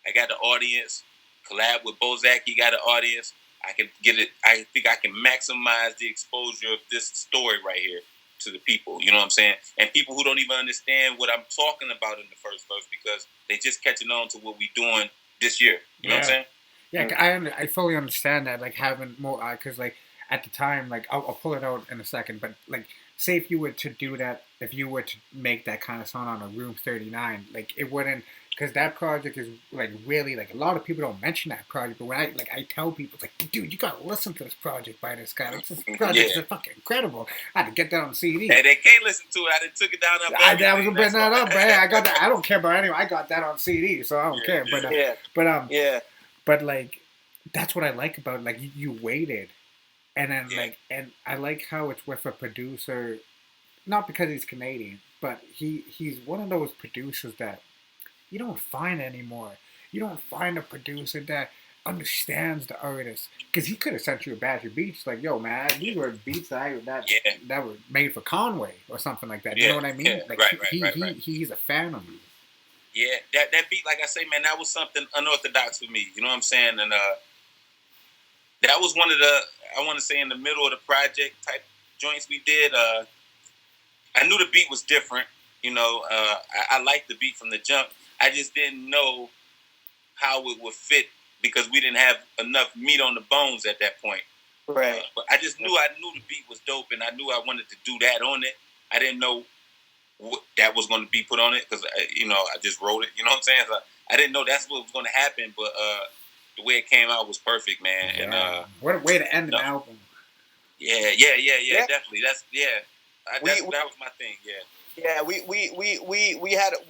I got the audience. Collab with Bozack, he got an audience. I can get it. I think I can maximize the exposure of this story right here to the people. You know what I'm saying? And people who don't even understand what I'm talking about in the first verse because they just catching on to what we doing this year. You know what I'm saying?
Yeah, I fully understand that. Like having more, because like at the time, like I'll pull it out in a second, but like say if you were to do that, if you were to make that kind of song on a Room 39, like it wouldn't. Because that project is like really like a lot of people don't mention that project, but when I tell people, it's like, dude, you gotta listen to this project by this guy. Like, this project is fucking incredible. I had to get that on CD.
Hey, they can't listen to it. I done took it down.
I was bring that up, man. I got that. I don't care about anyone. I got that on CD, so I don't care. But like that's what I like about it. Like you waited, and then like and I like how it's with a producer, not because he's Canadian, but he's one of those producers that you don't find anymore. You don't find a producer that understands the artist because he could have sent you a batch of beats like, yo, man, these were beats that were made for Conway or something like that. You know what I mean?
Yeah.
Like he's a fan of me.
Yeah, that beat, like I say, man, that was something unorthodox for me. You know what I'm saying? And that was one of the, I want to say, in the middle of the project type joints we did. I knew the beat was different. You know, I liked the beat from the jump. I just didn't know how it would fit because we didn't have enough meat on the bones at that point.
Right.
But I just knew the beat was dope, and I knew I wanted to do that on it. I didn't know what that was going to be put on it because, you know, I just wrote it. You know what I'm saying? So I didn't know that's what was going to happen, but the way it came out was perfect, man.
Yeah.
And
what a way to end an album.
Yeah, definitely. That was my thing.
Yeah, we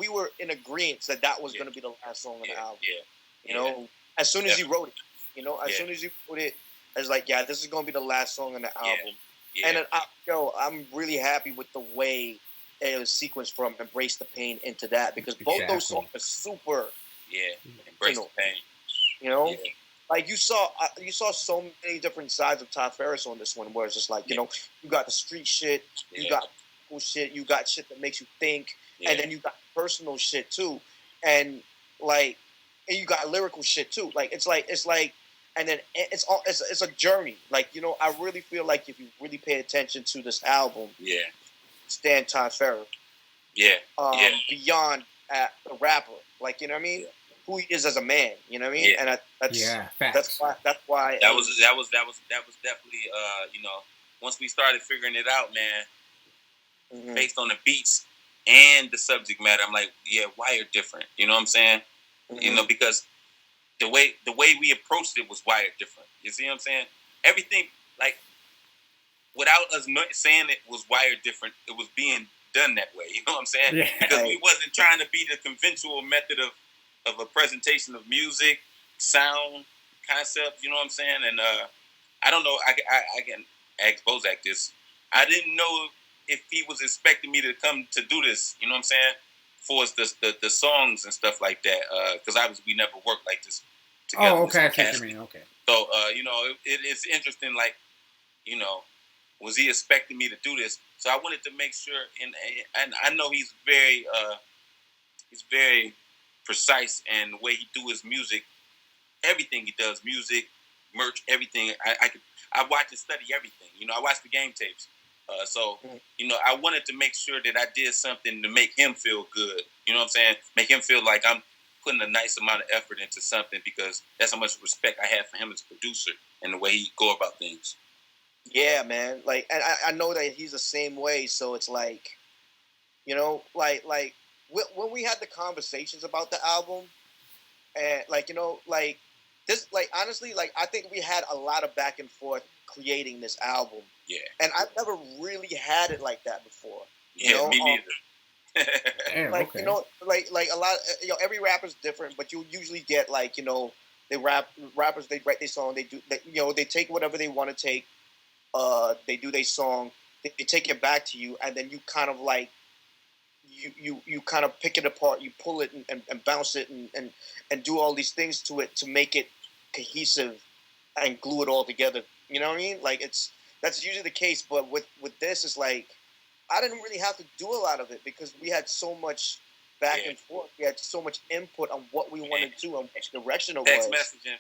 were in agreement that was going to be the last song on the album. You know, as soon as you wrote it, you know, as soon as you put it, I was like, this is going to be the last song on the album. And then, I'm really happy with the way it was sequenced from Embrace the Pain into that because both those songs are super.
Yeah, Embrace the Pain.
You know, like you saw so many different sides of Ty Farris on this one, where it's just like, you know, you got the street shit, you got cool shit, you got shit that makes you think, and then you got personal shit too, and you got lyrical shit too. Like it's like, and then it's a journey. Like, you know, I really feel like if you really pay attention to this album, stand Ty Farris, beyond the rapper. Like, you know what I mean?
Yeah.
Who he is as a man. You know what I mean?
Yeah.
And
facts.
that's why.
That was definitely once we started figuring it out, man, based on the beats and the subject matter, I'm like, yeah, wired different. You know what I'm saying? Because the way we approached it was wired different. You see what I'm saying? Everything, like, without us saying it was wired different, it was being done that way. You know what I'm saying?
Yeah.
Because we wasn't trying to be the conventional method of a presentation of music, sound, concept. You know what I'm saying? And I don't know. I can ask Bozack this. I didn't know if he was expecting me to come to do this. You know what I'm saying? For us, the songs and stuff like that. Because obviously we never worked like this together.
Oh, okay. I see what you mean. Okay.
So it's interesting. Like, was he expecting me to do this? So I wanted to make sure, and I know he's very precise in the way he do his music. Everything he does, music, merch, everything. I watch and study everything. I watch the game tapes. I wanted to make sure that I did something to make him feel good. You know what I'm saying? Make him feel like I'm putting a nice amount of effort into something, because that's how much respect I have for him as a producer and the way he go about things.
Yeah, man. Like, and I know that he's the same way. So it's like, like when we had the conversations about the album, and this, honestly, I think we had a lot of back and forth creating this album.
Yeah.
And I've never really had it like that before.
Me neither.
Damn, okay.
A lot. Every rapper's different, but you usually get rappers, they write their song, they take whatever they want to take. They do their song, they take it back to you, and then you kind of you kind of pick it apart, you pull it and bounce it and do all these things to it to make it cohesive and glue it all together. You know what I mean? That's usually the case, but with this, it's like I didn't really have to do a lot of it because we had so much back and forth. We had so much input on what we wanted to do and which direction it was.
Text messaging.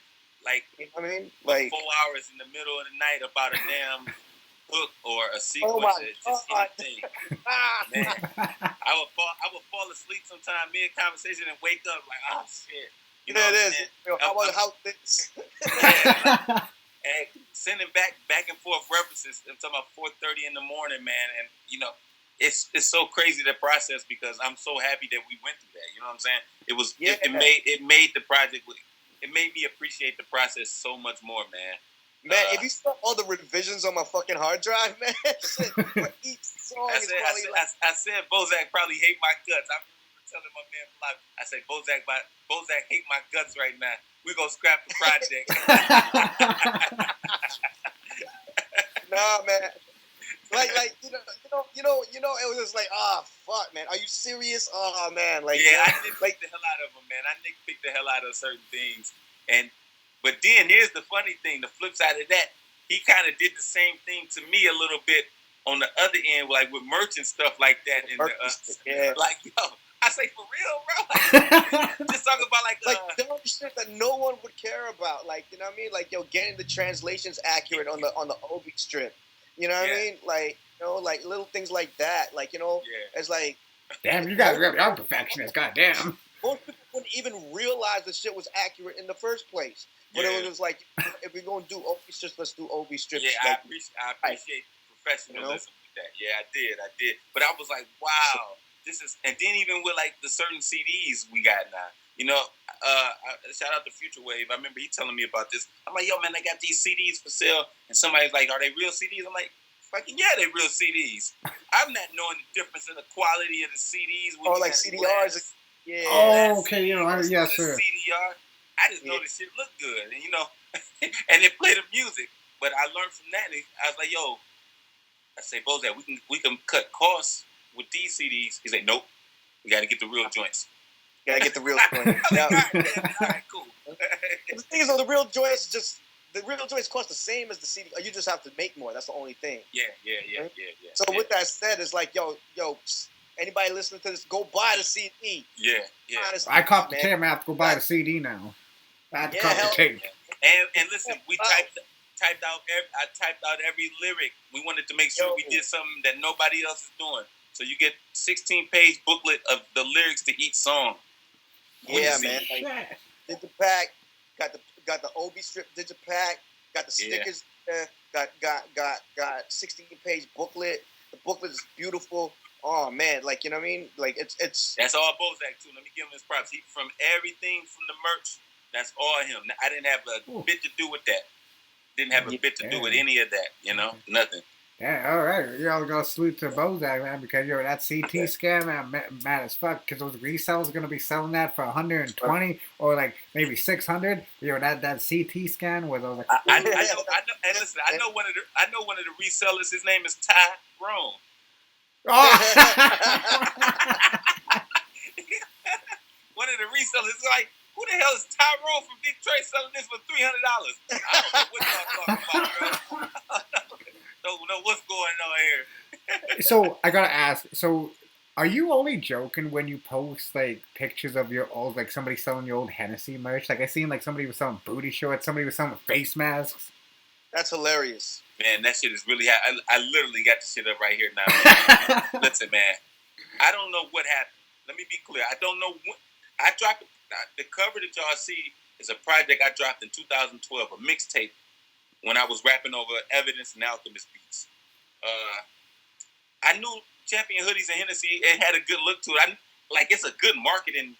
You know what I mean?
4 hours in the middle of the night about a damn hook or a sequence.
Oh my
just
God.
anything. Man, I would fall asleep sometime mid conversation and wake up like, oh shit. You know
it
what
is.
I'm saying?
How this?
And sending back and forth references until about 4:30 in the morning, man. And it's so crazy the process, because I'm so happy that we went through that. You know what I'm saying? It was it made the project. It made me appreciate the process so much more, man.
Man, if you saw all the revisions on my fucking hard drive, man, shit, for each song
I said Bozack probably hate my guts. I remember telling my man Fly, I said Bozack hate my guts right now. We gonna scrap the project.
Nah, man. It was just like, fuck, man. Are you serious? Oh, man.
I nitpicked the hell out of him, man. I nitpicked the hell out of certain things. But then here's the funny thing. The flip side of that, he kind of did the same thing to me a little bit on the other end, like with merch and stuff like that. And I say, for real, bro. Just talking about
dumb shit that no one would care about. You know what I mean? Getting the translations accurate on the Obi strip. You know what I mean? Little things like that. It's like,
damn, you guys really are perfectionists. Goddamn.
Most people wouldn't even realize the shit was accurate in the first place. But it was like, if we're gonna do Obi strips, let's do Obi strips.
Yeah, I appreciate professionalism with that. Yeah, I did. But I was like, wow, this is. And then even with the certain CDs we got now. Shout out to Future Wave. I remember he telling me about this. I'm like, yo, man, I got these CDs for sale. And somebody's like, are they real CDs? I'm like, fucking yeah, they real CDs. I'm not knowing the difference in the quality of the CDs.
CDRs. Yeah.
Oh, okay. Yes, sir.
CDR. I just know the shit look good. And, and they play the music. But I learned from that. I was like, yo, I say, Bozack, we can cut costs with these CDs. He's like, nope. We got to get the real joints.
Gotta get the real joints.
All right, cool.
The thing is, though, the real joints cost the same as the CD. You just have to make more. That's the only thing.
Yeah.
So with that said, it's like, yo, anybody listening to this, go buy the CD.
Yeah.
Honestly,
I copped the camera. I have to go buy the CD now. I have to cop the tape.
And listen, we typed out every lyric. We wanted to make sure we did something that nobody else is doing. So you get 16-page booklet of the lyrics to each song.
Yeah, man. Like, Digipack, got the Obi strip Digipack, got the stickers. Got 16-page booklet. The booklet is beautiful. Oh man, like you know what I mean? Like it's
that's all Bozack too. Let me give him his props. He from everything from the merch. That's all him. I didn't have a bit to do with that. Didn't have a bit to do with any of that. You know, nothing.
Yeah, all right. Y'all gotta salute to Bozack, man, because that CT scan, man, mad as fuck. Because those resellers gonna be selling that for 120 or like maybe 600. That CT scan was like.
I know. And listen, I know one of the resellers. His name is Tyrone.
Oh.
One of the resellers is like, who the hell is Tyrone from Detroit selling this for $300? I don't know what y'all talking about, bro. Don't know what's going on here.
So I gotta ask. So, are you only joking when you post like pictures of your old, like somebody selling your old Hennessy merch? Like I seen like somebody was selling booty shorts, somebody was selling face masks.
That's hilarious.
Man, that shit is really. I literally got the shit up right here now. Listen, man, I don't know what happened. Let me be clear. I don't know when I dropped the cover that y'all see is a project I dropped in 2012, a mixtape. When I was rapping over Evidence and Alchemist beats. I knew Champion Hoodies and Hennessy, it had a good look to it. It's a good marketing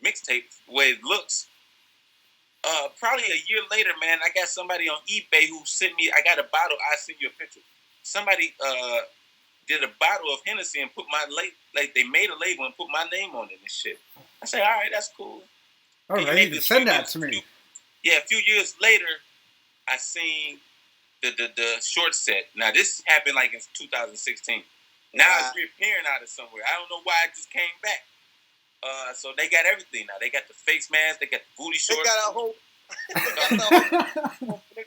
mixtape the way it looks. Probably a year later, man, I got somebody on eBay who sent me, I got a bottle, I'll send you a picture. Somebody did a bottle of Hennessy and put they made a label and put my name on it and shit. I said, all right, that's cool.
All right, you can send that to me.
A few years later, I seen the short set. Now this happened like in 2016. Now it's reappearing out of somewhere. I don't know why it just came back. So they got everything now. They got the face mask. They got the booty shorts.
They got a whole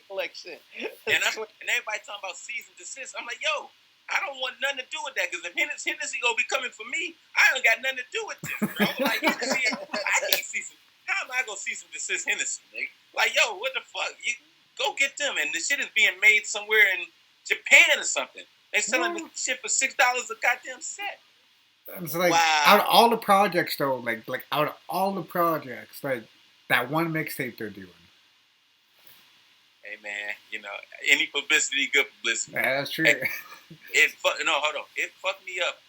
collection.
And everybody talking about cease and desist. I'm like, yo, I don't want nothing to do with that because if Hennessy gonna be coming for me, I ain't got nothing to do with this, bro. Like Hennessy, I can't cease. How am I gonna cease and desist Hennessy? Nigga? Like, yo, what the fuck? Go get them, and the shit is being made somewhere in Japan or something. They selling the shit for $6 a goddamn set.
It's like out of all the projects, though, like out of all the projects, like that one mixtape they're doing.
Hey man, any publicity, good publicity.
Yeah, that's true.
It fucked me up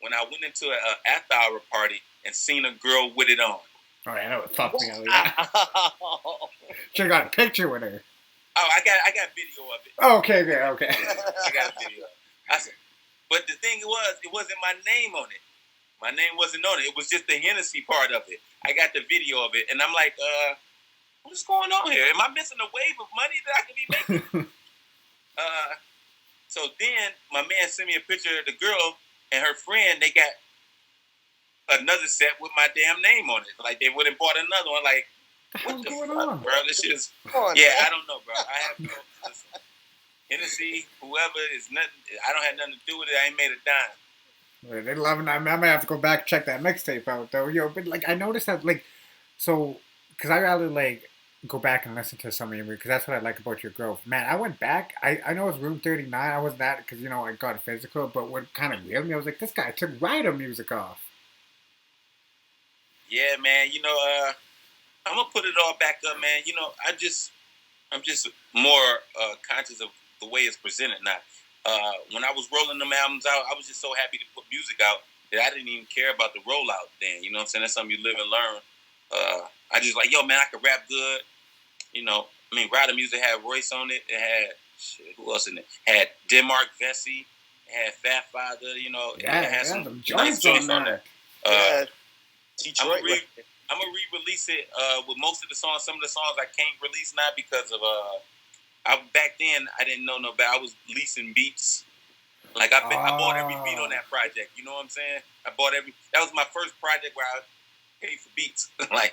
when I went into an after-hour party and seen a girl with it on.
Oh, yeah, I know it fucked me up. Should've got a picture with her.
Oh, I got video of it.
Oh, okay.
I got a video of it. But the thing was, it wasn't my name on it. My name wasn't on it. It was just the Hennessy part of it. I got the video of it, and I'm like, what's going on here? Am I missing a wave of money that I could be making? So then my man sent me a picture of the girl and her friend. They got another set with my damn name on it. Like they went and bought another one. Like, what the fuck, bro? This shit is. I don't know, bro. I have no. Listen, Hennessy, whoever is nothing. I don't have nothing to do with it. I ain't made a dime.
They're loving that. I might have to go back and check that mixtape out though. But like I noticed that because I rather go back and listen to some of your because that's what I like about your growth. Man, I went back. I know it's Room 39. I wasn't that because I got physical. But what kind of reeled me, I was like, this guy took Rider music off.
Yeah, man. I'm gonna put it all back up, man. I'm just more conscious of the way it's presented now. When I was rolling them albums out, I was just so happy to put music out that I didn't even care about the rollout then. You know what I'm saying? That's something you live and learn. I just like, yo, man, I could rap good. Rider music had Royce on it. It had, who else in it? Had Denmark Vesey. It had Fat Father, It had some nice joints on there.
Detroit.
I'm gonna re-release it with most of the songs. Some of the songs I can't release now because of back then I didn't know no better. I was leasing beats. I bought every beat on that project. You know what I'm saying? That was my first project where I paid for beats. I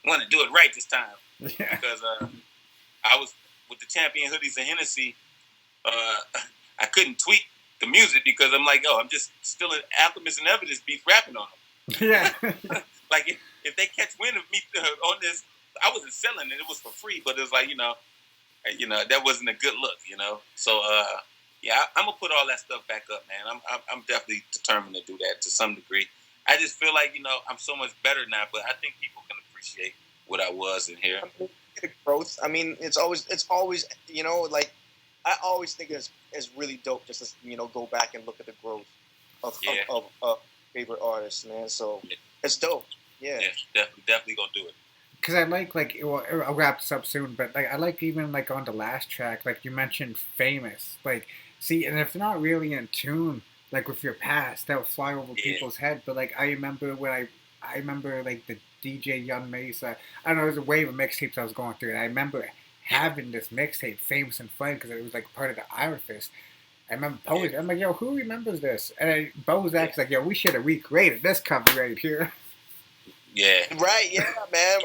want to do it right this time. Yeah. Because I was with the Champion Hoodies and Hennessy. I couldn't tweak the music because I'm like, I'm just still an Alchemist and Evidence beats rapping on them. Yeah. If they catch wind of me on this, I wasn't selling it. It was for free, but it was that wasn't a good look, So, I'm gonna put all that stuff back up, man. I'm definitely determined to do that to some degree. I just feel like, I'm so much better now, but I think people can appreciate what I was in here.
I mean, the growth. I mean, it's always, like, I always think it's really dope just to, go back and look at the growth of favorite artists, man. So it's dope. Yeah.
Yeah, definitely gonna do it.
Because I like, well, I'll wrap this up soon, but, like, I like even, like, on the last track, like, you mentioned Famous. Like, see, and if they're not really in tune, like, with your past, that would fly over people's head. But, like, I remember when I remember, like, the DJ Young Mesa, I don't know, there was a wave of mixtapes I was going through, and I remember having this mixtape, Famous and Flame, because it was, like, part of the Iron-Fist. I remember posing. I'm like, yo, who remembers this? And Bozack's like, yo, we should have recreated this cover right here.
Yeah.
Right, yeah, man.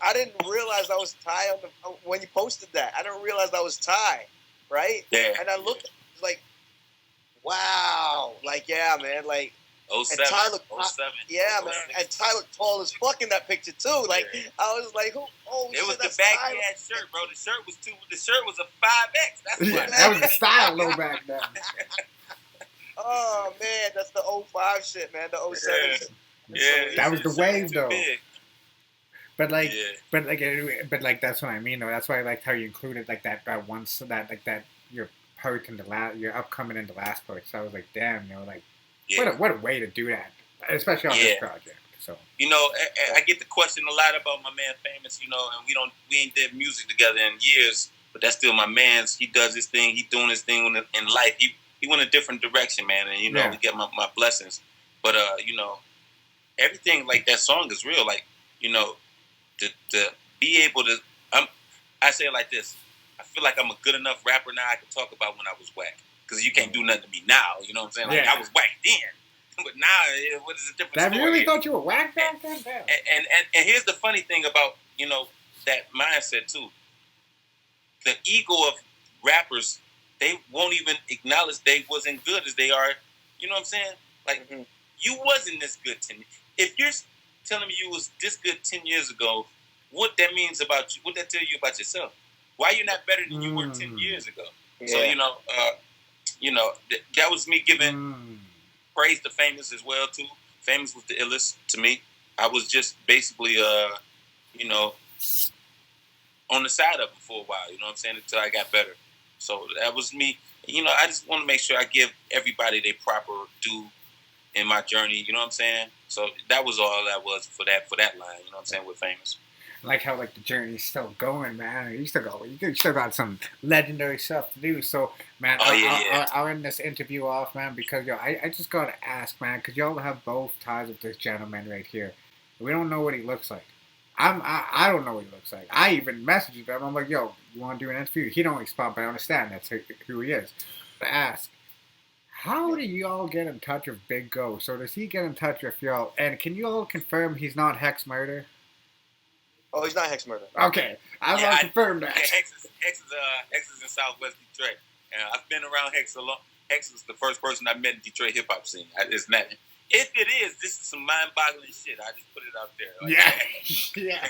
I didn't realize I was Ty when you posted that. I didn't realize I was Ty, right?
Yeah.
And I looked like, wow. Like, yeah, man. Like,
07.
And Ty looked,
07.
yeah, man. And Ty looked tall as fuck in that picture too. Like, I was like,
it was the baggy ass shirt, bro. The shirt was a 5X. That's
yeah, that was the style low back then.
Oh man, that's the 05 shit, man. The 07 shit.
Yeah,
that was the wave though.
Big.
But like that's what I mean though. That's why I liked how you included like that your part in your upcoming in the last part. So I was like, damn, like what a way to do that, especially on this project. So
I get the question a lot about my man Famous, and we ain't did music together in years, but that's still my man's. He does his thing. He doing his thing in life. He went a different direction, man, and we get my blessings. But everything like that song is real. Like, to be able to, I say it like this. I feel like I'm a good enough rapper now. I can talk about when I was whack, because you can't do nothing to me now. You know what I'm saying? Like I was whack then, but now what is a different story?
I really thought you were whack back then.
And here's the funny thing about that mindset too. The ego of rappers, they won't even acknowledge they wasn't good as they are. You know what I'm saying? Like you wasn't this good 10. If you're telling me you was this good 10 years ago, what that means about you? What that tell you about yourself? Why you're not better than you were 10 years ago? Yeah. So that was me giving praise to Famous as well too. Famous was the illest to me. I was just basically on the side of him for a while. You know what I'm saying? Until I got better. So that was me. I just want to make sure I give everybody their proper due in my journey. You know what I'm saying? So that was all that was for that line. You know what I'm saying? With Famous.
Like how the journey's still going, man. You still got some legendary stuff to do. So, man, I'll end this interview off, man, because I just gotta ask, man, because y'all have both ties with this gentleman right here. We don't know what he looks like. I don't know what he looks like. I even messaged him. I'm like, yo, you want to do an interview? He don't respond, but I understand that's who he is. But ask, how do y'all get in touch with Big Go? So does he get in touch with y'all? And can you all confirm he's not Hex Murder?
Oh, he's not Hex Murder.
Okay, I want to confirm that.
Hex is in Southwest Detroit, and I've been around Hex a lot. Hex was the first person I met in Detroit hip hop scene. It's not. If it is, this is some mind-boggling shit. I just put it out there.
Yeah.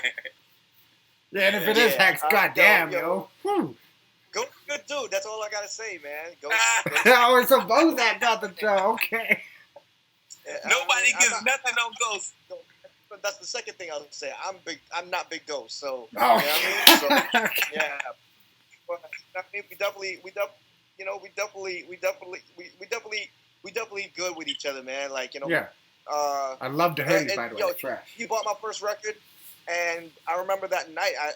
And if it is Hex, goddamn, yo. Whew.
Go, good dude. That's all I gotta say, man. Go.
Oh, it's a Bozack got the show. Okay.
Nobody gives nothing on Ghost.
But that's the second thing I'll say. I'm not Big Ghost, so
oh.
You know what I mean? So, yeah. But I mean, we definitely good with each other, man. Like
Yeah. I love the hoodies, by the way. Fresh.
He bought my first record, and I remember that night. I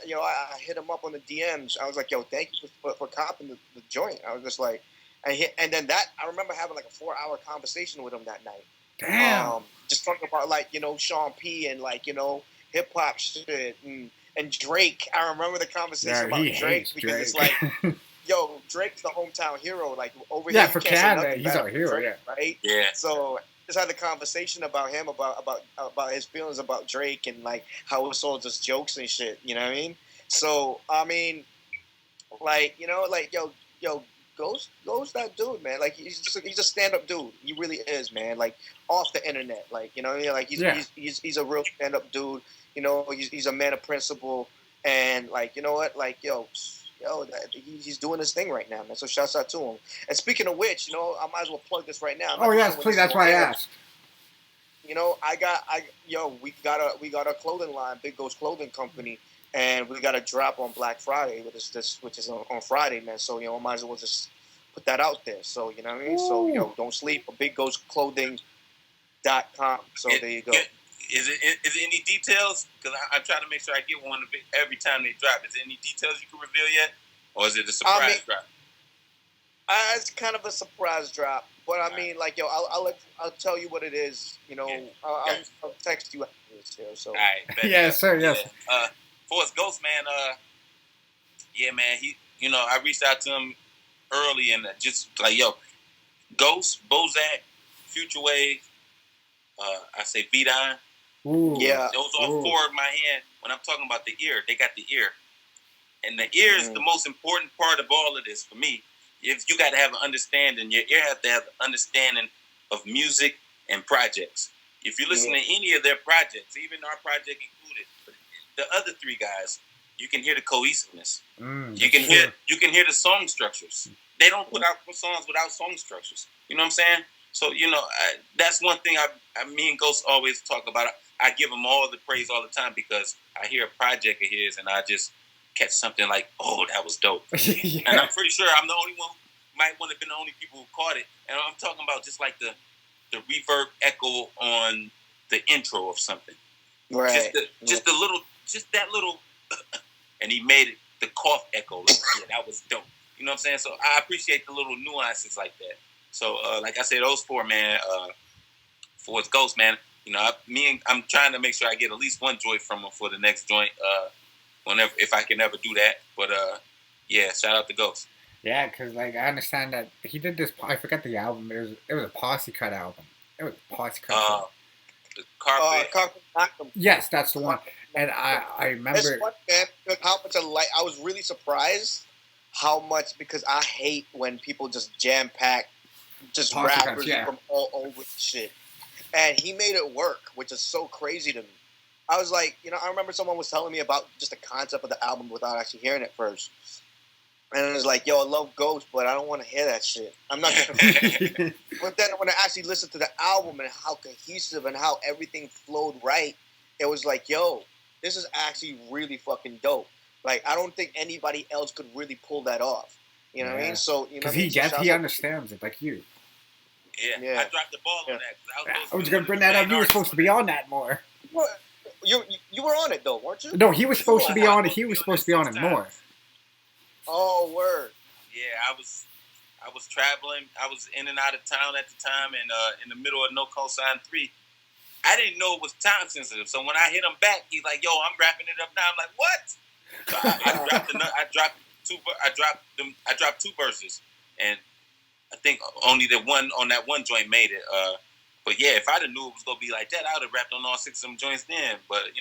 hit him up on the DMs. I was like, "Yo, thank you for copping the joint." I was just like, and then I remember having like a 4-hour conversation with him that night.
Damn.
Just talking about Sean P and hip hop shit and Drake. I remember the conversation about Drake because it's like, yo, Drake's the hometown hero. Like over here,
for Canada, he's our hero.
Drake, right?
Yeah.
So just had the conversation about him, about his feelings about Drake and like how it's all just jokes and shit. You know what I mean? So I mean, yo. Ghost that dude, man. Like he's a stand-up dude. He really is, man. Like off the internet, he's a real stand-up dude. He's a man of principle, and he's doing his thing right now, man. So shouts out to him. And speaking of which, I might as well plug this right now.
Oh yes, please. That's why I asked.
we got a clothing line, Big Ghost Clothing Company, and we got a drop on Black Friday, which is on Friday, man. So I might as well just put that out there. So you know what I mean.
Ooh.
So don't sleep. BigGhostClothing.com. So there you go.
Is it any details? Because I'm trying to make sure I get one every time they drop. Is there any details you can reveal yet, or is it a surprise drop?
It's kind of a surprise drop, but I mean, like, I'll tell you what it is. I'll text you after this. So.
All right.
Yes, sir. Yes.
Yeah. For his Ghost, man. Yeah, man. He, I reached out to him early and just like, Ghost, Bozack, Future Wave. I say Badu.
Ooh.
Yeah.
Those are four in my hand. When I'm talking about the ear, they got the ear, and the ear is the most important part of all of this for me. If you got to have an understanding, your ear has to have an understanding of music and projects. If you listen to any of their projects, even our project included, the other three guys, you can hear the cohesiveness. You can hear the song structures. They don't put out songs without song structures. You know what I'm saying? So that's one thing me and Ghost always talk about. I give him all the praise all the time because I hear a project of his and I just catch something like, oh, that was dope.
Yeah.
And I'm pretty sure I'm the only one who might want to have been the only people who caught it. And I'm talking about just like the reverb echo on the intro of something.
Right.
Just that little, and he made it the cough echo. Like, yeah, that was dope. You know what I'm saying? So I appreciate the little nuances like that. So like I said, those four, man, for his Ghost, man, I'm trying to make sure I get at least one joint from him for the next joint. Whenever, if I can ever do that, but yeah, shout out to Ghost.
Yeah, because like I understand that he did this. I forget the album. It was a Posse Cut album. It was a Posse Cut.
The Carpet.
Yes, that's the one. And I remember.
It's fun, man. How much I was really surprised how much, because I hate when people just jam pack just
Posse
rappers
cuts,
from all over shit, and he made it work, which is so crazy to me. I was like, I remember someone was telling me about just the concept of the album without actually hearing it first. And it was like, I love Ghost, but I don't want to hear that shit. I'm not going to. But then when I actually listened to the album and how cohesive and how everything flowed right, it was like, this is actually really fucking dope. Like, I don't think anybody else could really pull that off. You know what I mean? So,
because he understands it, like you.
Yeah. I dropped the ball on that.
I was going to bring that up. You were supposed to be on that more.
What? You were on it though, weren't you?
No, he was supposed to be on it. He was supposed to be on it more.
Oh, word.
Yeah, I was traveling. I was in and out of town at the time, and in the middle of No Cosign 3. I didn't know it was time sensitive, so when I hit him back, he's like, I'm wrapping it up now. I'm like, what? So I dropped two verses, and I think only the one on that one joint made it. But yeah, if I'd have knew it was gonna be like that, I would have rapped on all 6 of them joints then. But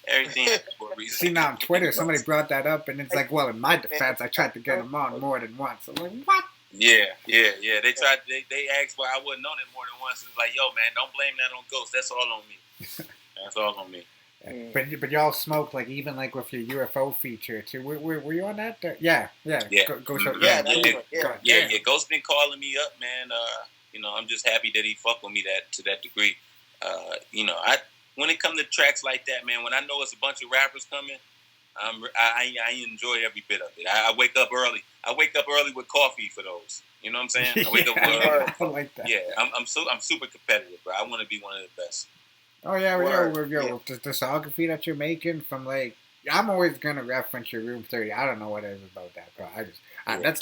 everything for a reason.
See, now on Twitter, somebody brought that up, and it's like, well, in my defense, I tried to get him on more than once. I'm like, what?
Yeah. They tried. They asked why I wasn't on it more than once. It's like, man, don't blame that on Ghost. That's all on me. That's all on me.
But y'all smoke like even like with your UFO feature too. Were you on that? Yeah. Ghost.
Yeah. Ghost been calling me up, man. I'm just happy that he fucked with me to that degree. When it comes to tracks like that, man, when I know it's a bunch of rappers coming, I enjoy every bit of it. I wake up early. I wake up early with coffee for those. You know what I'm saying? I wake up early.
I like that.
Yeah, I'm super competitive, bro. I want to be one of the best.
Oh yeah, the discography that you're making from like, I'm always gonna reference your Room 30. I don't know what it is about that, bro.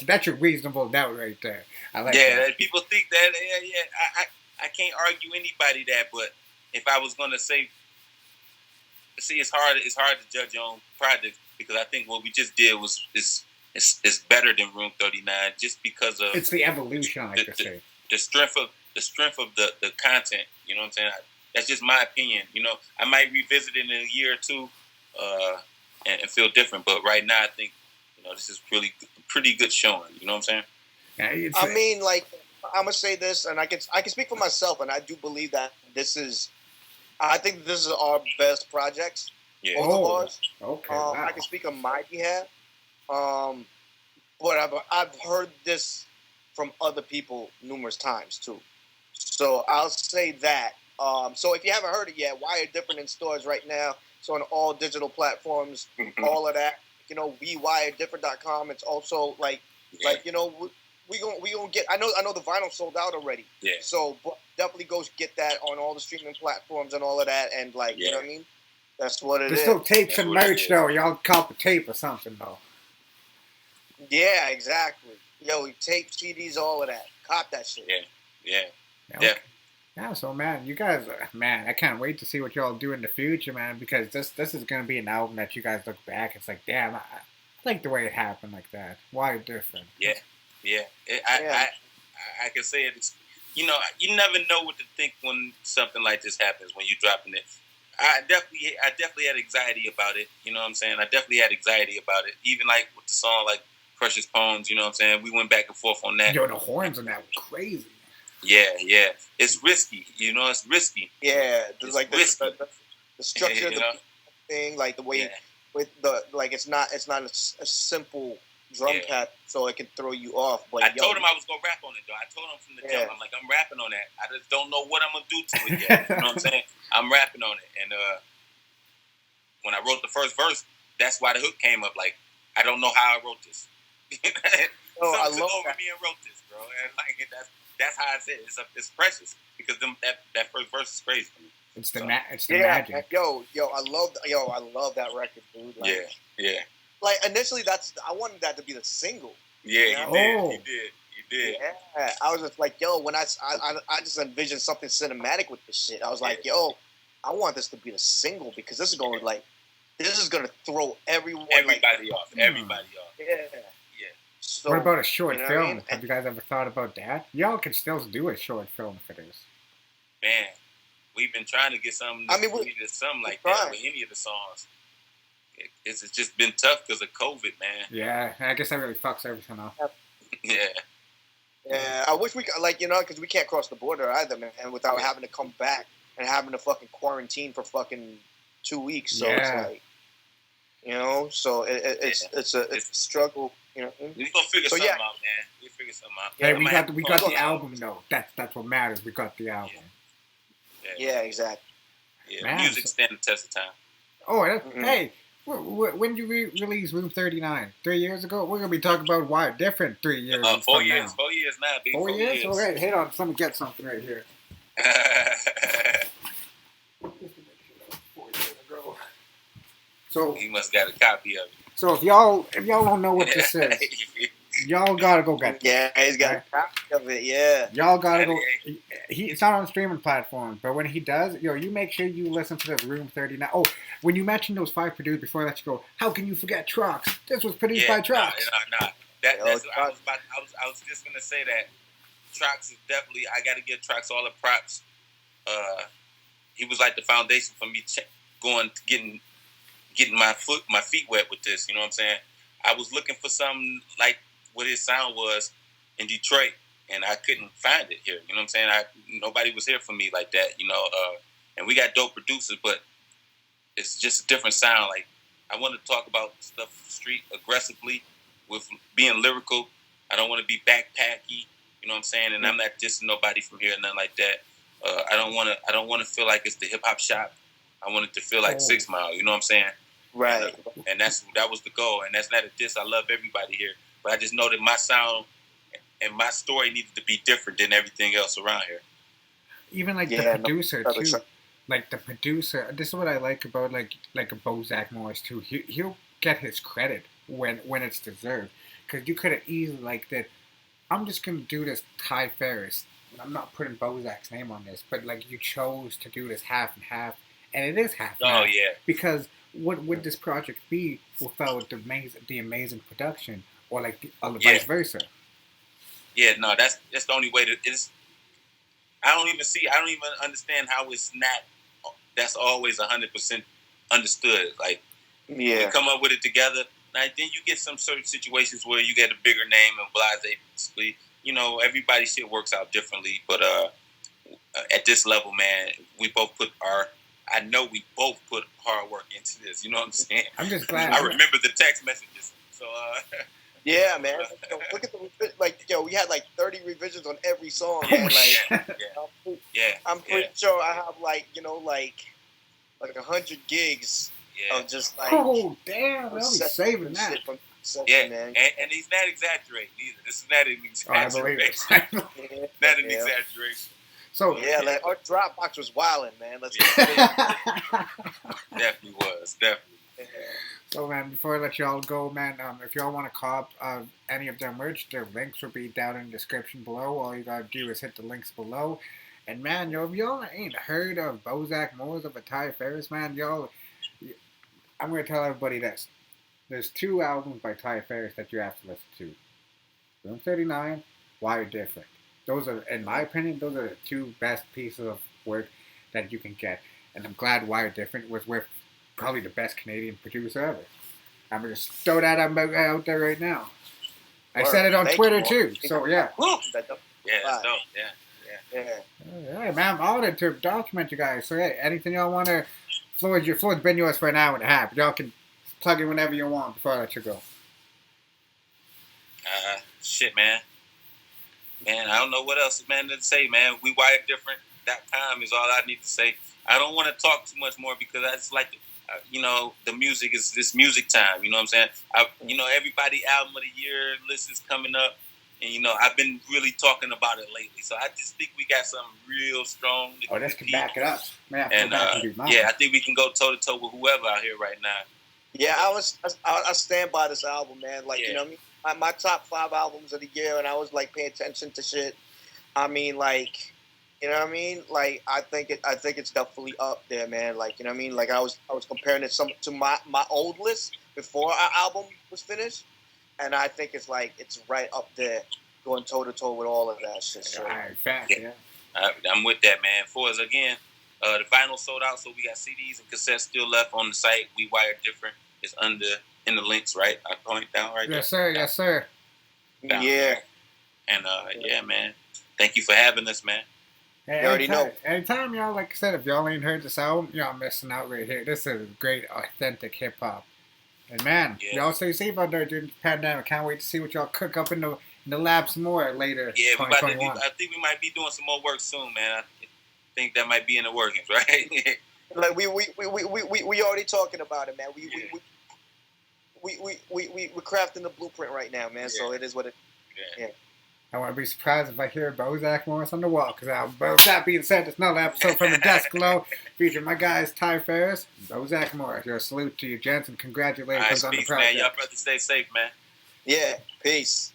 That's your reasonable doubt right there. I like that.
People think that. Yeah. I can't argue anybody that, but if I was gonna say, it's hard to judge your own project because I think what we just did is better than Room 39 just because of
it's the evolution, like to say.
The strength of the content. You know what I'm saying? That's just my opinion. I might revisit it in a year or two and feel different. But right now, I think this is really pretty good showing. You know what I'm saying?
Yeah,
I mean, like, I'm gonna say this, and I can speak for myself, and I do believe that I think this is our best projects.
Yeah.
Both of ours.
Okay. Wow.
I can speak on my behalf. But I've heard this from other people numerous times too. So I'll say that. So if you haven't heard it yet, Wired Different in stores right now. It's on all digital platforms, all of that. You know, WeWiredDifferent.com. It's also like you know, we gonna get. I know the vinyl sold out already.
Yeah.
So definitely go get that on all the streaming platforms and all of that. And like, you know what I mean? That's what it is.
There's still tapes and merch though. Y'all cop a tape or something though.
Yeah, exactly. Yo, tape, CDs, all of that. Cop that shit.
Yeah.
Okay. Yeah, so man, you guys, man, I can't wait to see what y'all do in the future, man, because this is gonna be an album that you guys look back. It's like, damn, I like the way it happened like that. Why different?
Yeah. I can say it. It's, you know, you never know what to think when something like this happens when you're dropping it. I definitely had anxiety about it. You know what I'm saying? I definitely had anxiety about it. Even like with the song like Precious Poems. You know what I'm saying? We went back and forth on that.
Yo, the horns on that were crazy.
Yeah. It's risky. You know, it's risky.
Yeah,
it's
like the structure of the thing, like the way with the like it's not a simple drum pat, so it can throw you off. But
I told him I was gonna rap on it though. I told him from the jump. I'm like, I'm rapping on that. I just don't know what I'm gonna do to it yet. You know what I'm saying? I'm rapping on it, and when I wrote the first verse, that's why the hook came up. Like, I don't know how I wrote this.
I love
over me and wrote this, bro. And like that's how I said it. It's precious because that first verse is crazy for me.
It's the magic.
Yo, I love that record, dude. Like,
yeah.
Like initially, I wanted that to be the single.
Yeah, you did.
Yeah, I was just like, yo, when I just envisioned something cinematic with this shit. I was like, yo, I want this to be the single because this is going to throw everybody
off.
Yeah. So,
what about a short film?
I mean?
Have you guys ever thought about that? Y'all can still do a short film for this.
Man, we've been trying to get something. Something like that with any of the songs. It's just been tough because of COVID, man.
Yeah, I guess that really fucks everything up.
Yeah.
Yeah, I wish we could, like, you know, because we can't cross the border either, man, without having to come back and having to fucking quarantine for fucking 2 weeks. So it's like, you know, so it's a struggle. You know,
we gonna figure something out, man. We figure something out.
Hey, we got the album though. That's what matters. We got the album.
Yeah, exactly.
Yeah,
man,
music stand the test of time.
Oh, hey. When did you release Room 39? 3 years ago? We're going to be talking about why different 3 years
4 years. 4 years now, baby.
4 years? All right, hold on. Let me get something right here. 4 years ago. So,
he must got a copy of it.
So if y'all don't know what this is, y'all got to go get it.
Yeah, he's got a copy of it, yeah.
Y'all got to go. It's not on streaming platforms, but when he does, you make sure you listen to this Room 39. Oh, when you mentioned those 5 produced before that, you go, how can you forget Trucks? This was produced by Trucks.
No. I was just gonna say that Trucks is definitely. I got to give Trucks all the props. He was like the foundation for me getting my feet wet with this. You know what I'm saying? I was looking for something like what his sound was in Detroit, and I couldn't find it here. You know what I'm saying? Nobody was here for me like that. You know, and we got dope producers, but it's just a different sound. Like, I want to talk about stuff street aggressively with being lyrical. I don't want to be backpacky. You know what I'm saying? And I'm not dissing nobody from here, nothing like that. I don't want to feel like it's the hip hop shop. I want it to feel like 6 Mile. You know what I'm saying?
Right.
And that was the goal. And that's not a diss. I love everybody here, but I just know that my sound and my story needed to be different than everything else around here.
Even like the producer too. Like the producer, this is what I like about like a Bozack Morris too. He'll get his credit when it's deserved. Because you could have easily like that. I'm just gonna do this Ty Farris. I'm not putting Bozack's name on this, but like you chose to do this half and half, and it is half.
Oh yeah.
Because what would this project be without the amazing production, or like vice versa?
Yeah, no, that's the only way to. I don't even understand how it's not. That's always 100% understood. Like, we come up with it together. Now, then you get some certain situations where you get a bigger name and blase. You know, everybody's shit works out differently. But at this level, man, we both put hard work into this. You know what I'm saying?
I'm just glad.
I remember the text messages. So
Yeah, man. Look at we had like 30 revisions on every song,
Yeah,
man. I'm pretty sure I have like 100 gigs of just like.
Oh damn! I'll be saving that.
Man.
And he's not exaggerating either. This is not an exaggeration. Not an exaggeration.
So
like our Dropbox was wilding, man. Let's
Definitely was.
So, man, before I let y'all go, man, if y'all want to cop any of their merch, their links will be down in the description below. All you gotta do is hit the links below. And, man, if y'all ain't heard of Bozack Moors of a Ty Farris, man, I'm going to tell everybody this. There's 2 albums by Ty Farris that you have to listen to. Room 39, Why Different. Those are, in my opinion, those are the 2 best pieces of work that you can get. And I'm glad Why Different was with probably the best Canadian producer ever. I'm going to just throw that out there right now. I said it on Twitter too, so yeah.
Yeah, that's dope. Yeah.
Hey, man, I'm honored to document you guys. So, hey, anything y'all want to... Floyd's been yours for an hour and a half. Y'all can plug in whenever you want before I let you go.
Shit, man. Man, I don't know what else, man, to say, man. We wired different. .com is all I need to say. I don't want to talk too much more because I just like to... the music is this music time. You know what I'm saying? Everybody album of the year list is coming up, and I've been really talking about it lately. So I just think we got something real strong.
Oh, this can back it up, man.
And I think we can go toe to toe with whoever out here right now.
Yeah, I stand by this album, man. Like my top 5 albums of the year, and I was like paying attention to shit. I mean, like. You know what I mean? Like I think it's definitely up there, man. Like you know what I mean? Like I was comparing it to my old list before our album was finished, and I think it's right up there, going toe to toe with all of that shit. So.
All right, fact, yeah.
I'm with that, man. For us again, the vinyl sold out, so we got CDs and cassettes still left on the site. We wired different. It's in the links, right? I point down right there.
Yes, sir. Yes, sir.
Yeah.
And yeah, man. Thank you for having us, man.
Hey,
you already know.
Anytime, y'all, like I said, if y'all ain't heard this album, y'all missing out right here. This is great, authentic hip-hop. And, man, y'all stay safe out there during the pandemic. Can't wait to see what y'all cook up in the lab some more later.
Yeah, I think we might be doing some more work soon, man. I think that might be in the workings, right?
Like, we already talking about it, man. We're crafting the blueprint right now, man. Yeah. So it is what it is. Yeah.
I wouldn't be surprised if I hear Bozack Morris on the wall. Because with that being said, it's another episode from the desk below featuring my guys Ty Farris, Bozack Morris. Your salute to you, gents, and congratulations on the project.
Man. Y'all brothers stay safe, man.
Yeah, peace.